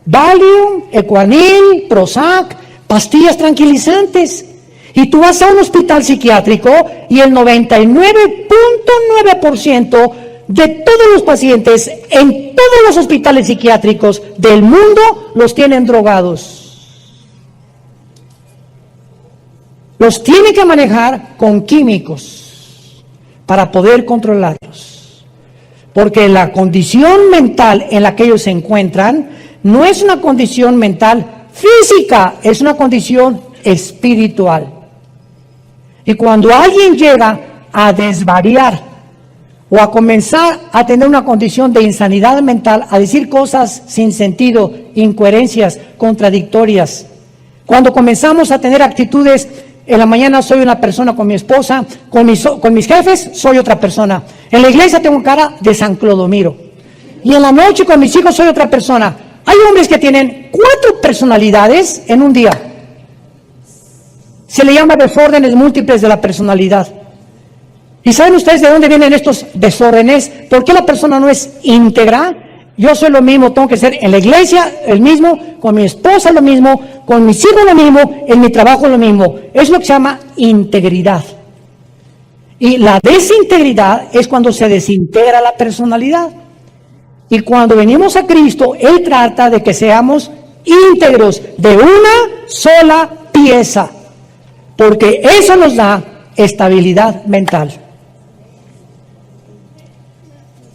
Valium, Equanil, Prozac, pastillas tranquilizantes. Y tú vas a un hospital psiquiátrico y el 99.9% de todos los pacientes en todos los hospitales psiquiátricos del mundo los tienen drogados. Los tienen que manejar con químicos para poder controlarlos. Porque la condición mental en la que ellos se encuentran no es una condición mental física, es una condición espiritual. Y cuando alguien llega a desvariar o a comenzar a tener una condición de insanidad mental, a decir cosas sin sentido, incoherencias, contradictorias, cuando comenzamos a tener actitudes, en la mañana soy una persona con mi esposa, con mis jefes soy otra persona, en la iglesia tengo cara de San Clodomiro, y en la noche con mis hijos soy otra persona. Hay hombres que tienen 4 personalidades en un día. Se le llama desórdenes múltiples de la personalidad. ¿Y saben ustedes de dónde vienen estos desórdenes? ¿Por qué la persona no es íntegra? Yo soy lo mismo, tengo que ser en la iglesia el mismo, con mi esposa lo mismo, con mis hijos lo mismo, en mi trabajo lo mismo. Es lo que se llama integridad. Y la desintegridad es cuando se desintegra la personalidad. Y cuando venimos a Cristo, Él trata de que seamos íntegros de una sola pieza, porque eso nos da estabilidad mental.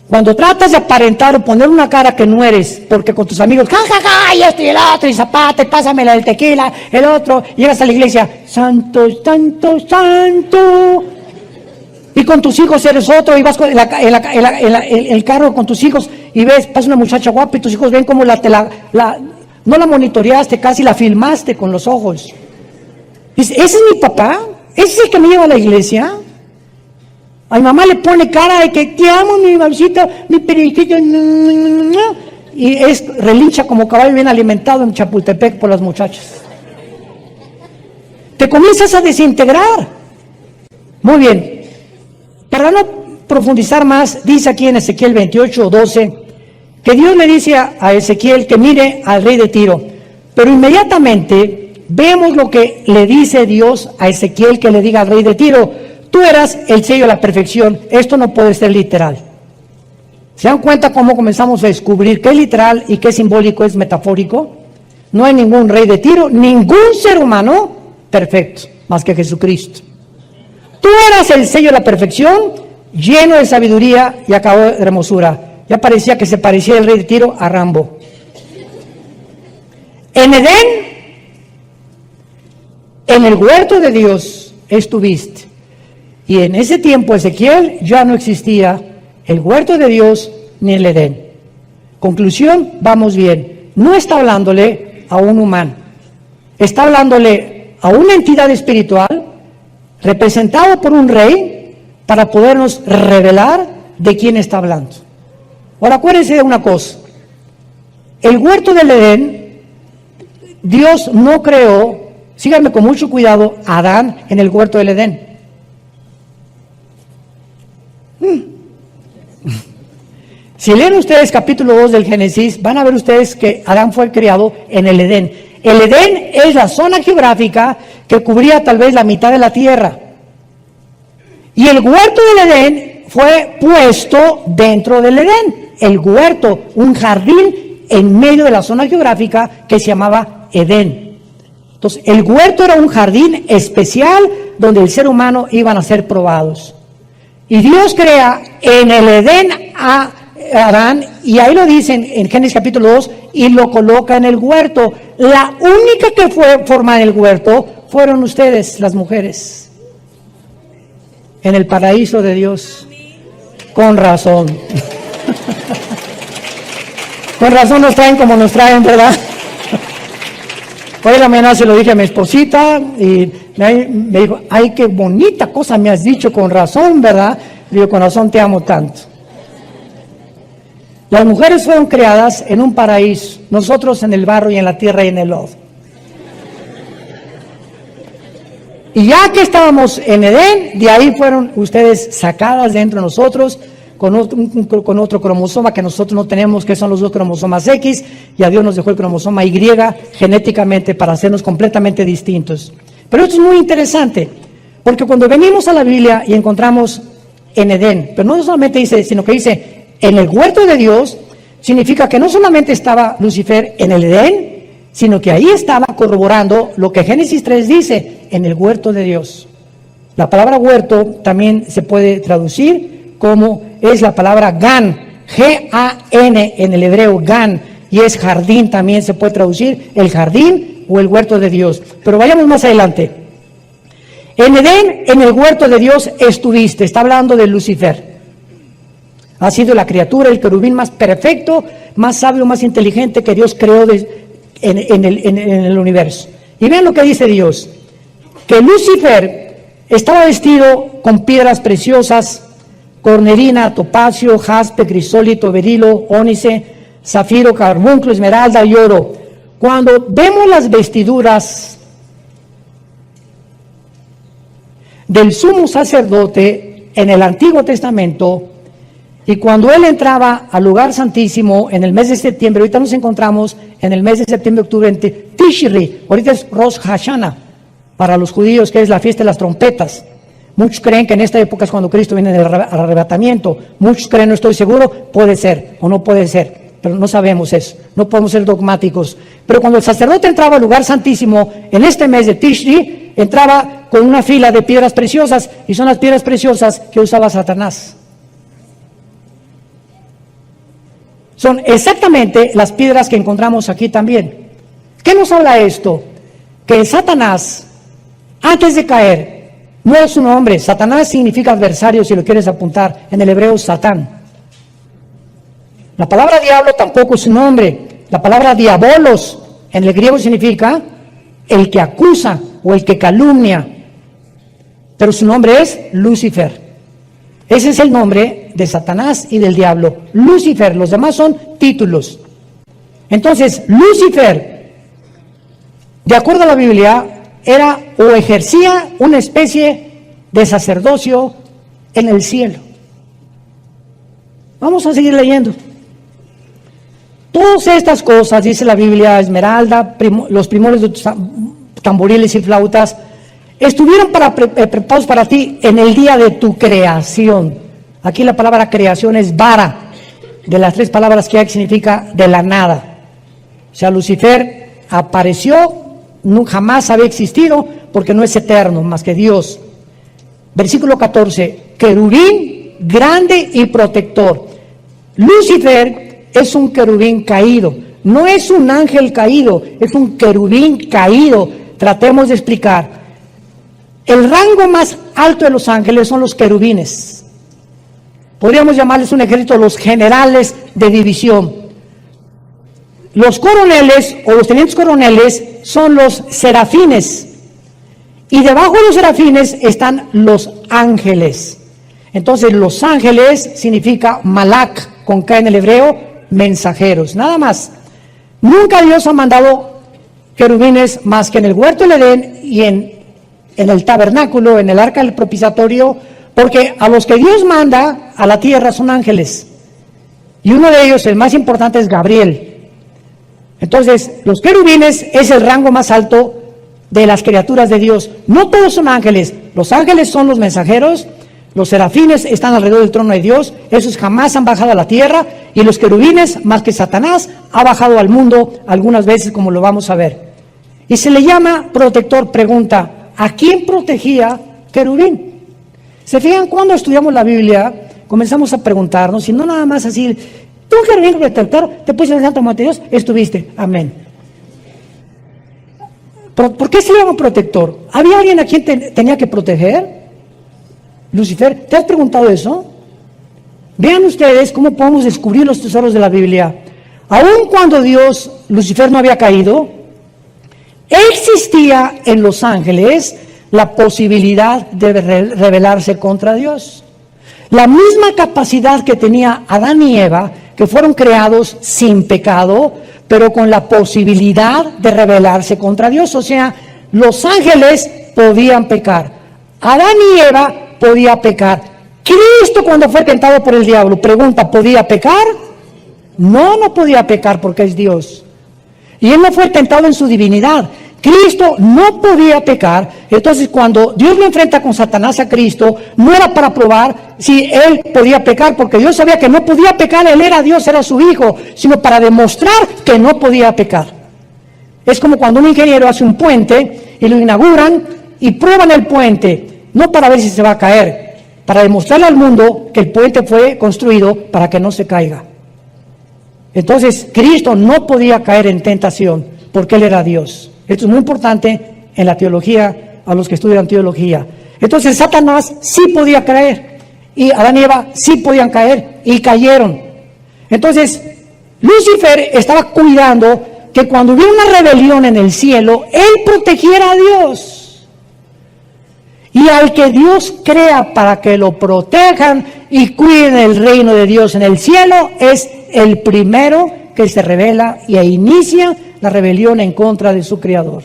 Cuando tratas de aparentar o poner una cara que no eres, porque con tus amigos, ja, ja, ja, y esto y el otro, y zapata, y pásame la del tequila, el otro, llegas a la iglesia, santo, santo, santo, y con tus hijos eres otro, y vas con el carro con tus hijos, y ves, pasa una muchacha guapa, y tus hijos ven como no la monitoreaste, casi la filmaste con los ojos. Dice, ¿ese es mi papá? ¿Ese es el que me lleva a la iglesia? A mi mamá le pone cara de que te amo, mi mamacita, mi periquito, y relincha como caballo bien alimentado en Chapultepec por las muchachas. Te comienzas a desintegrar. Muy bien. Para no profundizar más, dice aquí en Ezequiel 28:12, que Dios le dice a Ezequiel que mire al rey de Tiro. Pero inmediatamente vemos lo que le dice Dios a Ezequiel que le diga al rey de Tiro. Tú eras el sello de la perfección. Esto no puede ser literal. ¿Se dan cuenta cómo comenzamos a descubrir qué es literal y qué simbólico es metafórico? No hay ningún rey de Tiro, ningún ser humano perfecto, más que Jesucristo. Tú eras el sello de la perfección, lleno de sabiduría y acabó de hermosura. Ya parecía que se parecía el rey de Tiro a Rambo. En Edén, en el huerto de Dios, estuviste. Y en ese tiempo, Ezequiel, ya no existía el huerto de Dios ni el Edén. Conclusión, vamos bien. No está hablándole a un humano. Está hablándole a una entidad espiritual representado por un rey para podernos revelar de quién está hablando. Ahora, acuérdense de una cosa. El huerto del Edén, Dios no creó, síganme con mucho cuidado, a Adán en el huerto del Edén. Si leen ustedes capítulo 2 del Génesis, van a ver ustedes que Adán fue creado en el Edén. El Edén es la zona geográfica que cubría tal vez la mitad de la tierra. Y el huerto del Edén fue puesto dentro del Edén. El huerto, un jardín en medio de la zona geográfica que se llamaba Edén. Entonces, el huerto era un jardín especial donde el ser humano iban a ser probados. Y Dios crea en el Edén a Adán, y ahí lo dicen en Génesis capítulo 2, y lo coloca en el huerto. La única que fue formada en el huerto fueron ustedes, las mujeres, en el paraíso de Dios. Con razón. Con razón nos traen como nos traen, ¿verdad? Hoy en la mañana se lo dije a mi esposita y me dijo, ay, qué bonita cosa me has dicho, con razón, ¿verdad? Le digo, con razón te amo tanto. Las mujeres fueron creadas en un paraíso, nosotros en el barro y en la tierra y en el lodo. Y ya que estábamos en Edén, de ahí fueron ustedes sacadas dentro de nosotros con otro cromosoma que nosotros no tenemos, que son los 2 cromosomas X, y a Dios nos dejó el cromosoma Y genéticamente para hacernos completamente distintos. Pero esto es muy interesante, porque cuando venimos a la Biblia y encontramos en Edén. Pero no solamente dice, sino que dice en el huerto de Dios. Significa que no solamente estaba Lucifer en el Edén, sino que ahí estaba corroborando lo que Génesis 3 dice, en el huerto de Dios. La palabra huerto también se puede traducir como es la palabra Gan, G-A-N en el hebreo, Gan, y es jardín, también se puede traducir el jardín o el huerto de Dios. Pero vayamos más adelante. En Edén, en el huerto de Dios estuviste, está hablando de Lucifer. Ha sido la criatura, el querubín más perfecto, más sabio, más inteligente que Dios creó en el universo. Y vean lo que dice Dios, que Lucifer estaba vestido con piedras preciosas, cornerina, topacio, jaspe, crisólito, berilo, ónice, zafiro, carbunclo, esmeralda y oro. Cuando vemos las vestiduras del sumo sacerdote en el Antiguo Testamento, y cuando él entraba al lugar santísimo en el mes de septiembre, ahorita nos encontramos en el mes de septiembre, octubre, en Tishri, ahorita es Rosh Hashanah, para los judíos, que es la fiesta de las trompetas. Muchos creen que en esta época es cuando Cristo viene del arrebatamiento. Muchos creen, no estoy seguro, puede ser o no puede ser, pero no sabemos eso, no podemos ser dogmáticos. Pero cuando el sacerdote entraba al lugar santísimo en este mes de Tishri, entraba con una fila de piedras preciosas, y son las piedras preciosas que usaba Satanás. Son exactamente las piedras que encontramos aquí también. ¿Qué nos habla esto? Que Satanás, antes de caer, no es su nombre. Satanás significa adversario, si lo quieres apuntar, en el hebreo Satán. La palabra diablo tampoco es su nombre. La palabra diabolos en el griego significa el que acusa o el que calumnia. Pero su nombre es Lucifer. Ese es el nombre de Satanás y del diablo, Lucifer. Los demás son títulos. Entonces, Lucifer, de acuerdo a la Biblia, era o ejercía una especie de sacerdocio en el cielo. Vamos a seguir leyendo. Todas estas cosas, dice la Biblia, esmeralda, los primores de tamboriles y flautas, estuvieron preparados para ti en el día de tu creación. Aquí la palabra creación es bara, de las tres palabras que hay, que significa de la nada. O sea, Lucifer apareció, jamás había existido, porque no es eterno, más que Dios. Versículo 14, querubín grande y protector. Lucifer es un querubín caído, no es un ángel caído, es un querubín caído. Tratemos de explicar. El rango más alto de los ángeles son los querubines. Podríamos llamarles un ejército, los generales de división. Los coroneles o los tenientes coroneles son los serafines. Y debajo de los serafines están los ángeles. Entonces, los ángeles significa malak, con K en el hebreo, mensajeros. Nada más. Nunca Dios ha mandado querubines más que en el huerto del Edén y en el tabernáculo, en el arca del propiciatorio, porque a los que Dios manda a la tierra son ángeles. Y uno de ellos, el más importante, es Gabriel. Entonces, los querubines es el rango más alto de las criaturas de Dios. No todos son ángeles. Los ángeles son los mensajeros, los serafines están alrededor del trono de Dios, esos jamás han bajado a la tierra, y los querubines, más que Satanás, ha bajado al mundo algunas veces, como lo vamos a ver. Y se le llama protector. Pregunta, ¿a quién protegía querubín? ¿Se fijan? Cuando estudiamos la Biblia, comenzamos a preguntarnos, y no nada más así, tú querubín protector, te puse el santo monte de Dios, estuviste, amén. ¿Por qué se llama protector? ¿Había alguien a quien tenía que proteger? Lucifer, ¿te has preguntado eso? Vean ustedes cómo podemos descubrir los tesoros de la Biblia. Aun cuando Lucifer no había caído, existía en los ángeles la posibilidad de rebelarse contra Dios. La misma capacidad que tenía Adán y Eva, que fueron creados sin pecado, pero con la posibilidad de rebelarse contra Dios. O sea, los ángeles podían pecar. Adán y Eva podía pecar. Cristo, cuando fue tentado por el diablo, pregunta, ¿podía pecar? No, no podía pecar porque es Dios. Y él no fue tentado en su divinidad. Cristo no podía pecar. Entonces, cuando Dios lo enfrenta con Satanás a Cristo, no era para probar si él podía pecar, porque Dios sabía que no podía pecar, él era Dios, era su hijo, sino para demostrar que no podía pecar. Es como cuando un ingeniero hace un puente y lo inauguran y prueban el puente, no para ver si se va a caer, para demostrarle al mundo que el puente fue construido para que no se caiga. Entonces, Cristo no podía caer en tentación porque Él era Dios. Esto es muy importante en la teología, a los que estudian teología. Entonces, Satanás sí podía caer, y Adán y Eva sí podían caer, y cayeron. Entonces, Lucifer estaba cuidando que cuando hubiera una rebelión en el cielo, él protegiera a Dios. Y al que Dios crea para que lo protejan y cuiden el reino de Dios en el cielo, es el primero que se rebela y inicia la rebelión en contra de su Creador.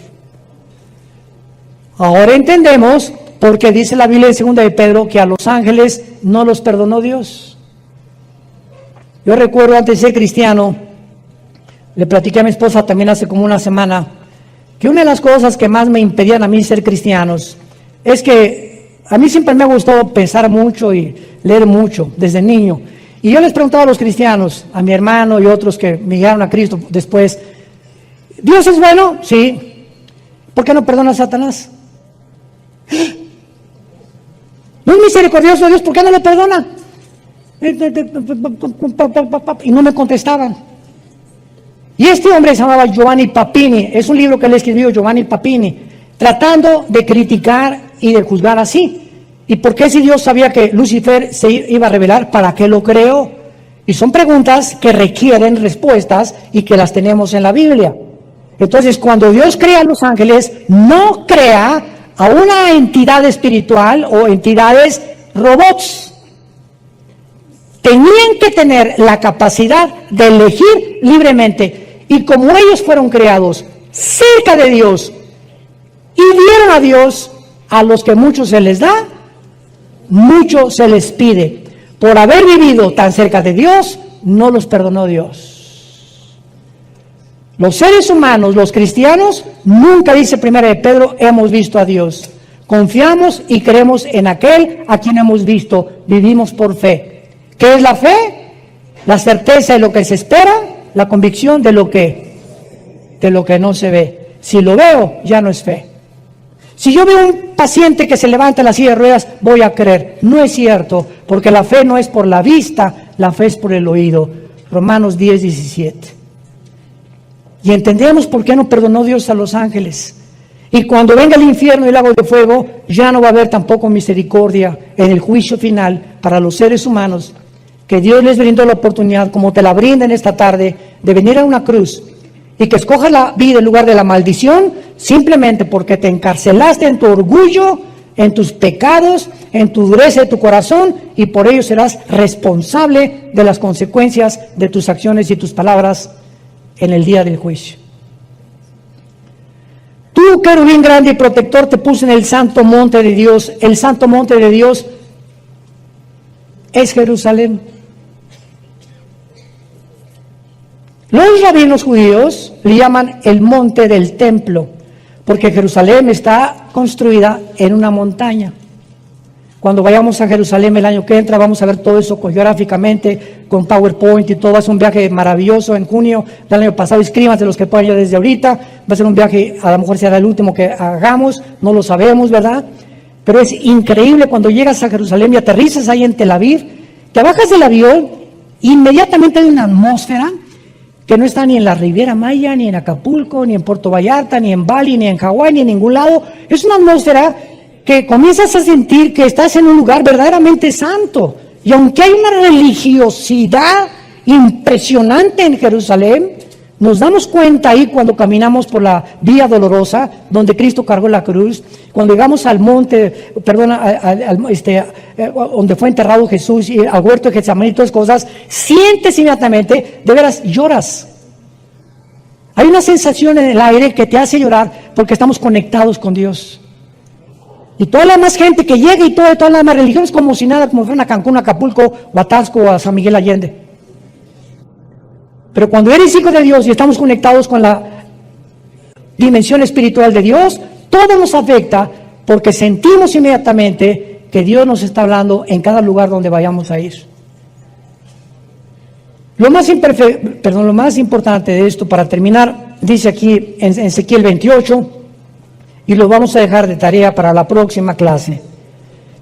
Ahora entendemos por qué dice la Biblia en 2 de Pedro que a los ángeles no los perdonó Dios. Yo recuerdo antes de ser cristiano, le platiqué a mi esposa también hace como una semana, que una de las cosas que más me impedían a mí ser cristianos es que a mí siempre me ha gustado pensar mucho y leer mucho desde niño. Y yo les preguntaba a los cristianos, a mi hermano y otros que me llegaron a Cristo después, ¿Dios es bueno? Sí. ¿Por qué no perdona a Satanás? ¿No es misericordioso Dios? ¿Por qué no le perdona? Y no me contestaban. Y este hombre se llamaba Giovanni Papini. Es un libro que le escribió Giovanni Papini, tratando de criticar y de juzgar así. ¿Y por qué si Dios sabía que Lucifer se iba a revelar? ¿Para qué lo creó? Y son preguntas que requieren respuestas y que las tenemos en la Biblia. Entonces, cuando Dios crea a los ángeles, no crea a una entidad espiritual o entidades robots. Tenían que tener la capacidad de elegir libremente. Y como ellos fueron creados cerca de Dios y dieron a Dios, a los que mucho se les da, mucho se les pide. Por haber vivido tan cerca de Dios, no los perdonó Dios. Los seres humanos, los cristianos, nunca, dice 1 de Pedro, hemos visto a Dios. Confiamos y creemos en aquel a quien hemos visto. Vivimos por fe. ¿Qué es la fe? La certeza de lo que se espera, la convicción de lo que no se ve. Si lo veo, ya no es fe. Si yo veo un paciente que se levanta en la silla de ruedas, voy a creer. No es cierto, porque la fe no es por la vista, la fe es por el oído. Romanos 10:17. Y entendemos por qué no perdonó Dios a los ángeles. Y cuando venga el infierno y el lago de fuego, ya no va a haber tampoco misericordia en el juicio final para los seres humanos, que Dios les brindó la oportunidad, como te la brinda en esta tarde, de venir a una cruz y que escojas la vida en lugar de la maldición, simplemente porque te encarcelaste en tu orgullo, en tus pecados, en tu dureza de tu corazón, y por ello serás responsable de las consecuencias de tus acciones y tus palabras en el día del juicio. Tú, querubín grande y protector, te puse en el santo monte de Dios. El santo monte de Dios es Jerusalén. Los rabinos judíos le llaman el monte del templo, porque Jerusalén está construida en una montaña. Cuando vayamos a Jerusalén el año que entra, vamos a ver todo eso geográficamente, con PowerPoint y todo. Es un viaje maravilloso en junio del año pasado. Inscríbanse los que puedan ir desde ahorita. Va a ser un viaje, a lo mejor será el último que hagamos, no lo sabemos, ¿verdad? Pero es increíble cuando llegas a Jerusalén y aterrizas ahí en Tel Aviv, te bajas del avión, inmediatamente hay una atmósfera que no está ni en la Riviera Maya, ni en Acapulco, ni en Puerto Vallarta, ni en Bali, ni en Hawái, ni en ningún lado. Es una atmósfera que comienzas a sentir que estás en un lugar verdaderamente santo. Y aunque hay una religiosidad impresionante en Jerusalén, nos damos cuenta ahí cuando caminamos por la vía dolorosa, donde Cristo cargó la cruz, cuando llegamos al monte, donde fue enterrado Jesús, y al huerto de Getsemaní y todas cosas, sientes inmediatamente, de veras lloras. Hay una sensación en el aire que te hace llorar porque estamos conectados con Dios. Y toda la demás gente que llega y toda la demás religión es como si nada, como fueron a Cancún, a Acapulco, o a Taxco, o a San Miguel Allende. Pero cuando eres hijo de Dios y estamos conectados con la dimensión espiritual de Dios, todo nos afecta porque sentimos inmediatamente que Dios nos está hablando en cada lugar donde vayamos a ir. Lo más importante de esto, para terminar, dice aquí en Ezequiel 28, y lo vamos a dejar de tarea para la próxima clase.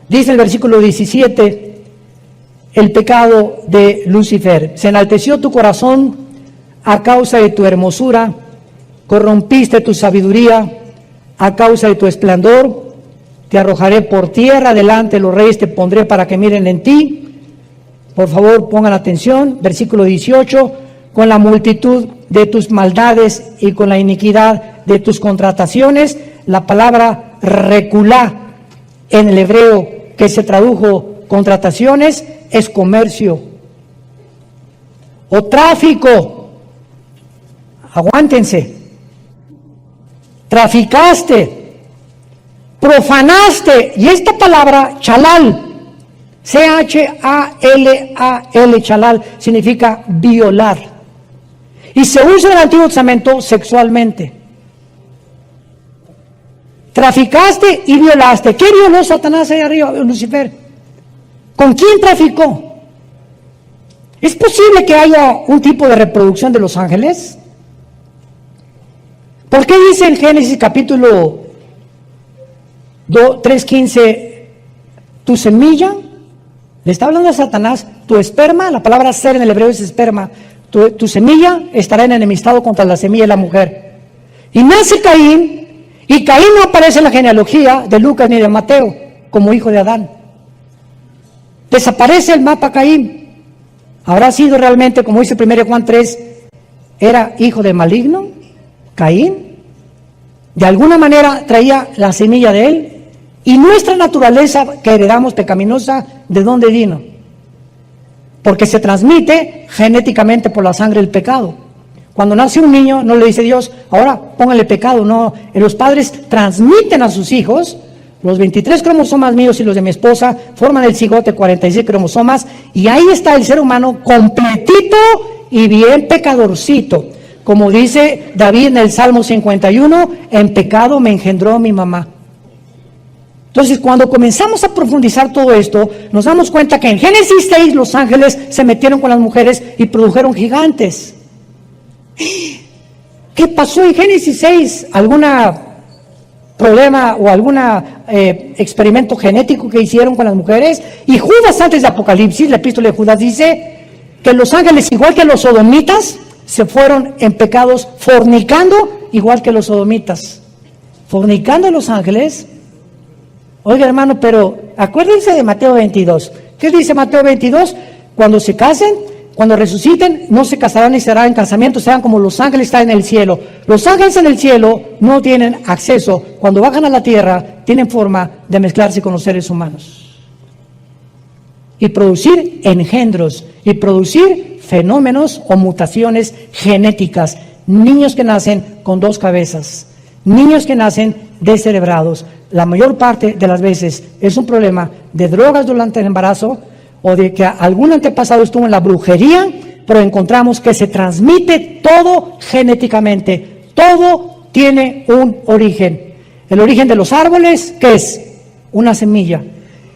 Dice el versículo 17, el pecado de Lucifer. Se enalteció tu corazón a causa de tu hermosura, corrompiste tu sabiduría a causa de tu esplendor, te arrojaré por tierra, delante de los reyes te pondré para que miren en ti. Por favor, pongan atención, versículo 18, con la multitud de tus maldades y con la iniquidad de tus contrataciones. La palabra reculá en el hebreo, que se tradujo contrataciones, es comercio o tráfico. Aguántense. Traficaste, profanaste, y esta palabra chalal, C-H-A-L-A-L, chalal, significa violar. Y se usa en el Antiguo Testamento sexualmente. Traficaste y violaste. ¿Qué violó Satanás ahí arriba, Lucifer? ¿Con quién traficó? ¿Es posible que haya un tipo de reproducción de los ángeles? ¿Por qué dice en Génesis capítulo 3:15, tu semilla? Le está hablando a Satanás, tu esperma, la palabra ser en el hebreo es esperma, tu semilla estará en enemistado contra la semilla de la mujer. Y nace Caín, y Caín no aparece en la genealogía de Lucas ni de Mateo como hijo de Adán. Desaparece el mapa Caín. ¿Habrá sido realmente, como dice 1 Juan 3, era hijo de maligno? Caín, de alguna manera traía la semilla de él, y nuestra naturaleza que heredamos pecaminosa, ¿de dónde vino? Porque se transmite genéticamente por la sangre del pecado. Cuando nace un niño, no le dice Dios, ahora póngale pecado, no. Los padres transmiten a sus hijos, los 23 cromosomas míos y los de mi esposa forman el cigote, 46 cromosomas, y ahí está el ser humano completito y bien pecadorcito. Como dice David en el Salmo 51, en pecado me engendró mi mamá. Entonces, cuando comenzamos a profundizar todo esto, nos damos cuenta que en Génesis 6 los ángeles se metieron con las mujeres y produjeron gigantes. ¿Qué pasó en Génesis 6? ¿Alguna problema o algún experimento genético que hicieron con las mujeres? Y Judas, antes de Apocalipsis, la epístola de Judas dice que los ángeles, igual que los sodomitas, se fueron en pecados fornicando, igual que los sodomitas. Fornicando los ángeles. Oiga, hermano, pero acuérdense de Mateo 22. ¿Qué dice Mateo 22? Cuando se casen, cuando resuciten, no se casarán ni serán en casamiento, serán como los ángeles están en el cielo. Los ángeles en el cielo no tienen acceso, cuando bajan a la tierra, tienen forma de mezclarse con los seres humanos. Y producir engendros, y producir fenómenos o mutaciones genéticas. Niños que nacen con 2 cabezas, niños que nacen descerebrados. La mayor parte de las veces es un problema de drogas durante el embarazo o de que algún antepasado estuvo en la brujería, pero encontramos que se transmite todo genéticamente. Todo tiene un origen. El origen de los árboles, ¿qué es? Una semilla.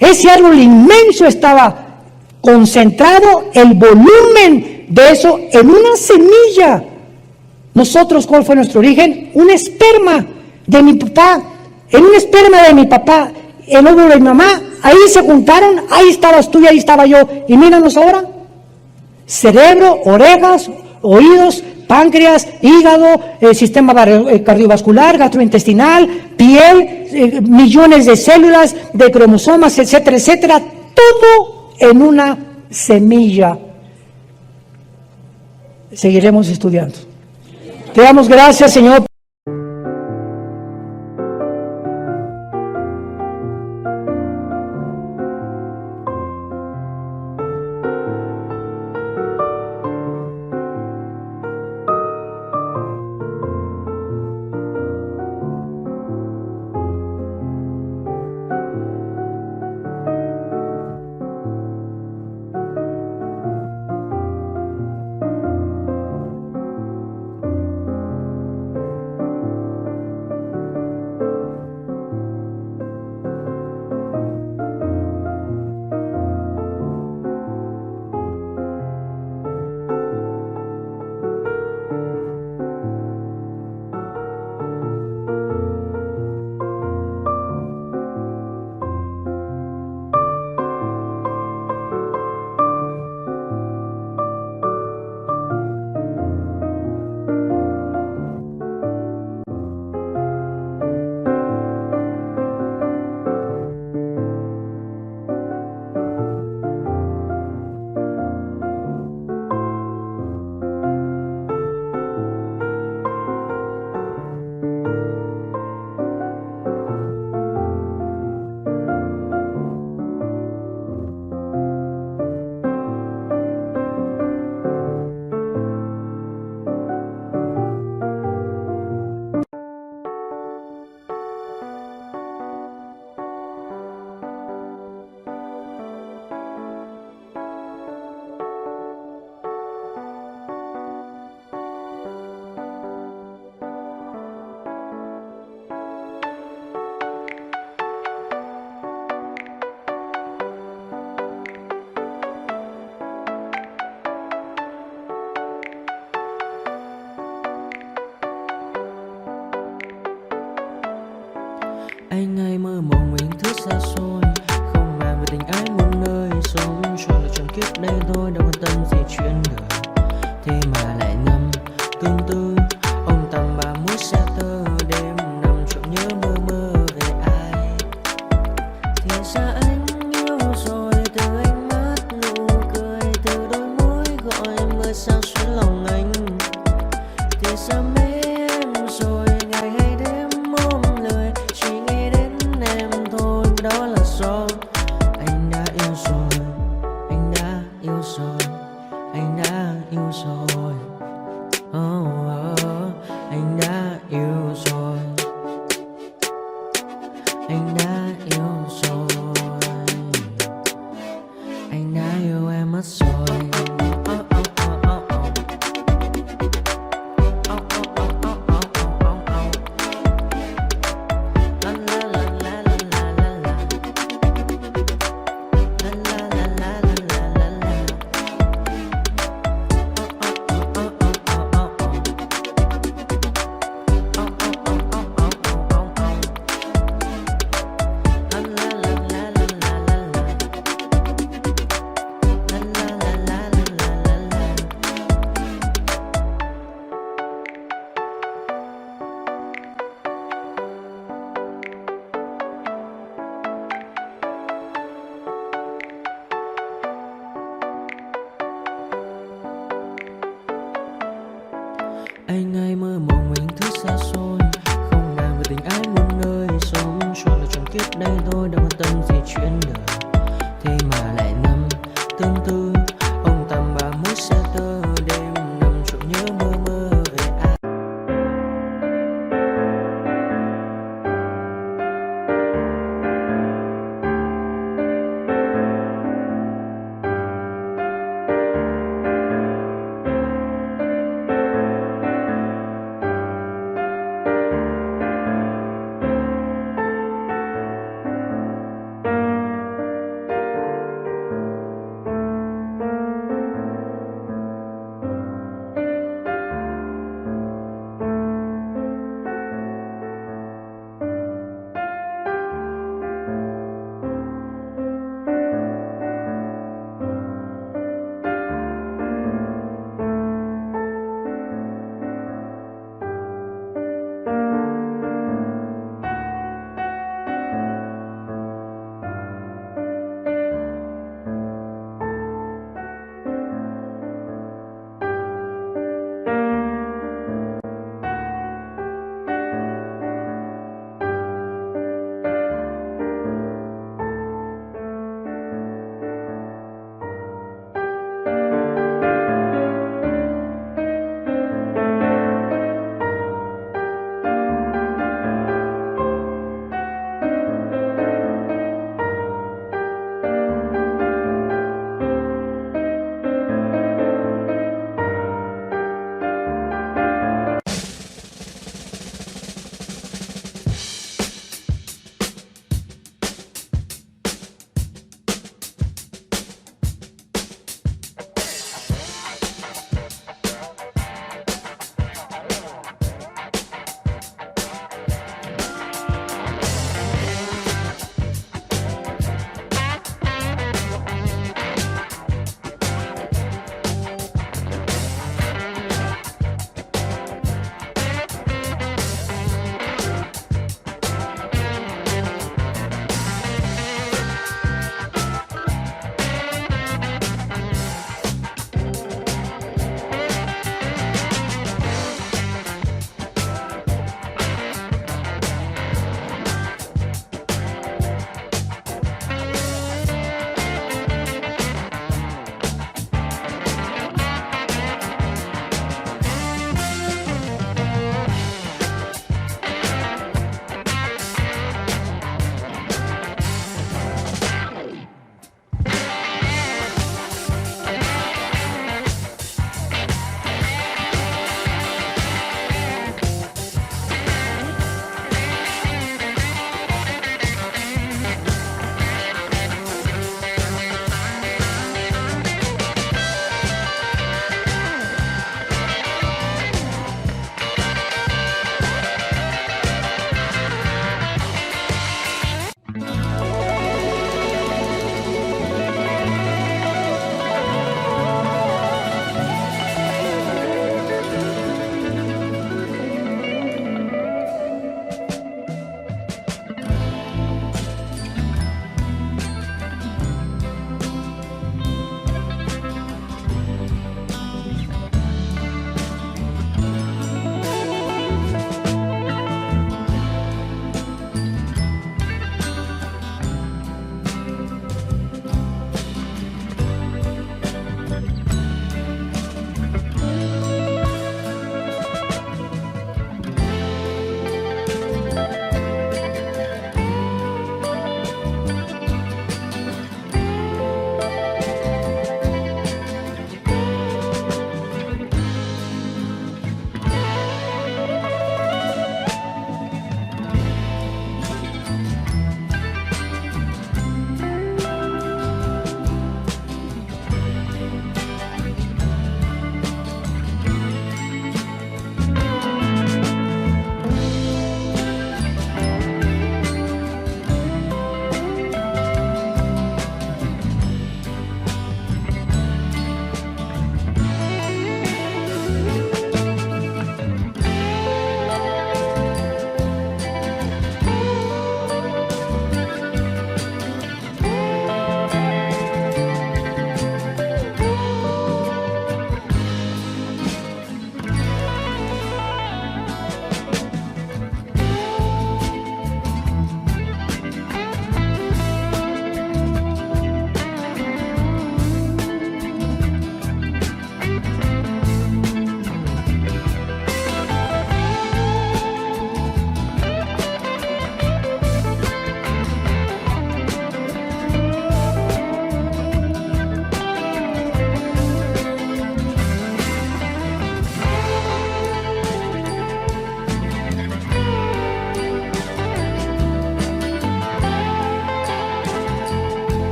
Ese árbol inmenso estaba concentrado, el volumen de eso en una semilla. Nosotros, ¿cuál fue nuestro origen? Un esperma de mi papá. En un esperma de mi papá, el óvulo de mi mamá, ahí se juntaron, ahí estabas tú y ahí estaba yo. Y míranos ahora. Cerebro, orejas, oídos, páncreas, hígado, sistema cardiovascular, gastrointestinal, piel, millones de células, de cromosomas, etcétera, etcétera. Todo en una semilla. Seguiremos estudiando. Te damos gracias, Señor. Anh đã yêu em mất rồi. Anh hay mơ mộng mình thứ xa xôi, không nàng về tình ái muôn nơi. Sống cho là trọn kiếp đây thôi, đâu quan tâm gì chuyện đời, thế mà lại nằm tương tư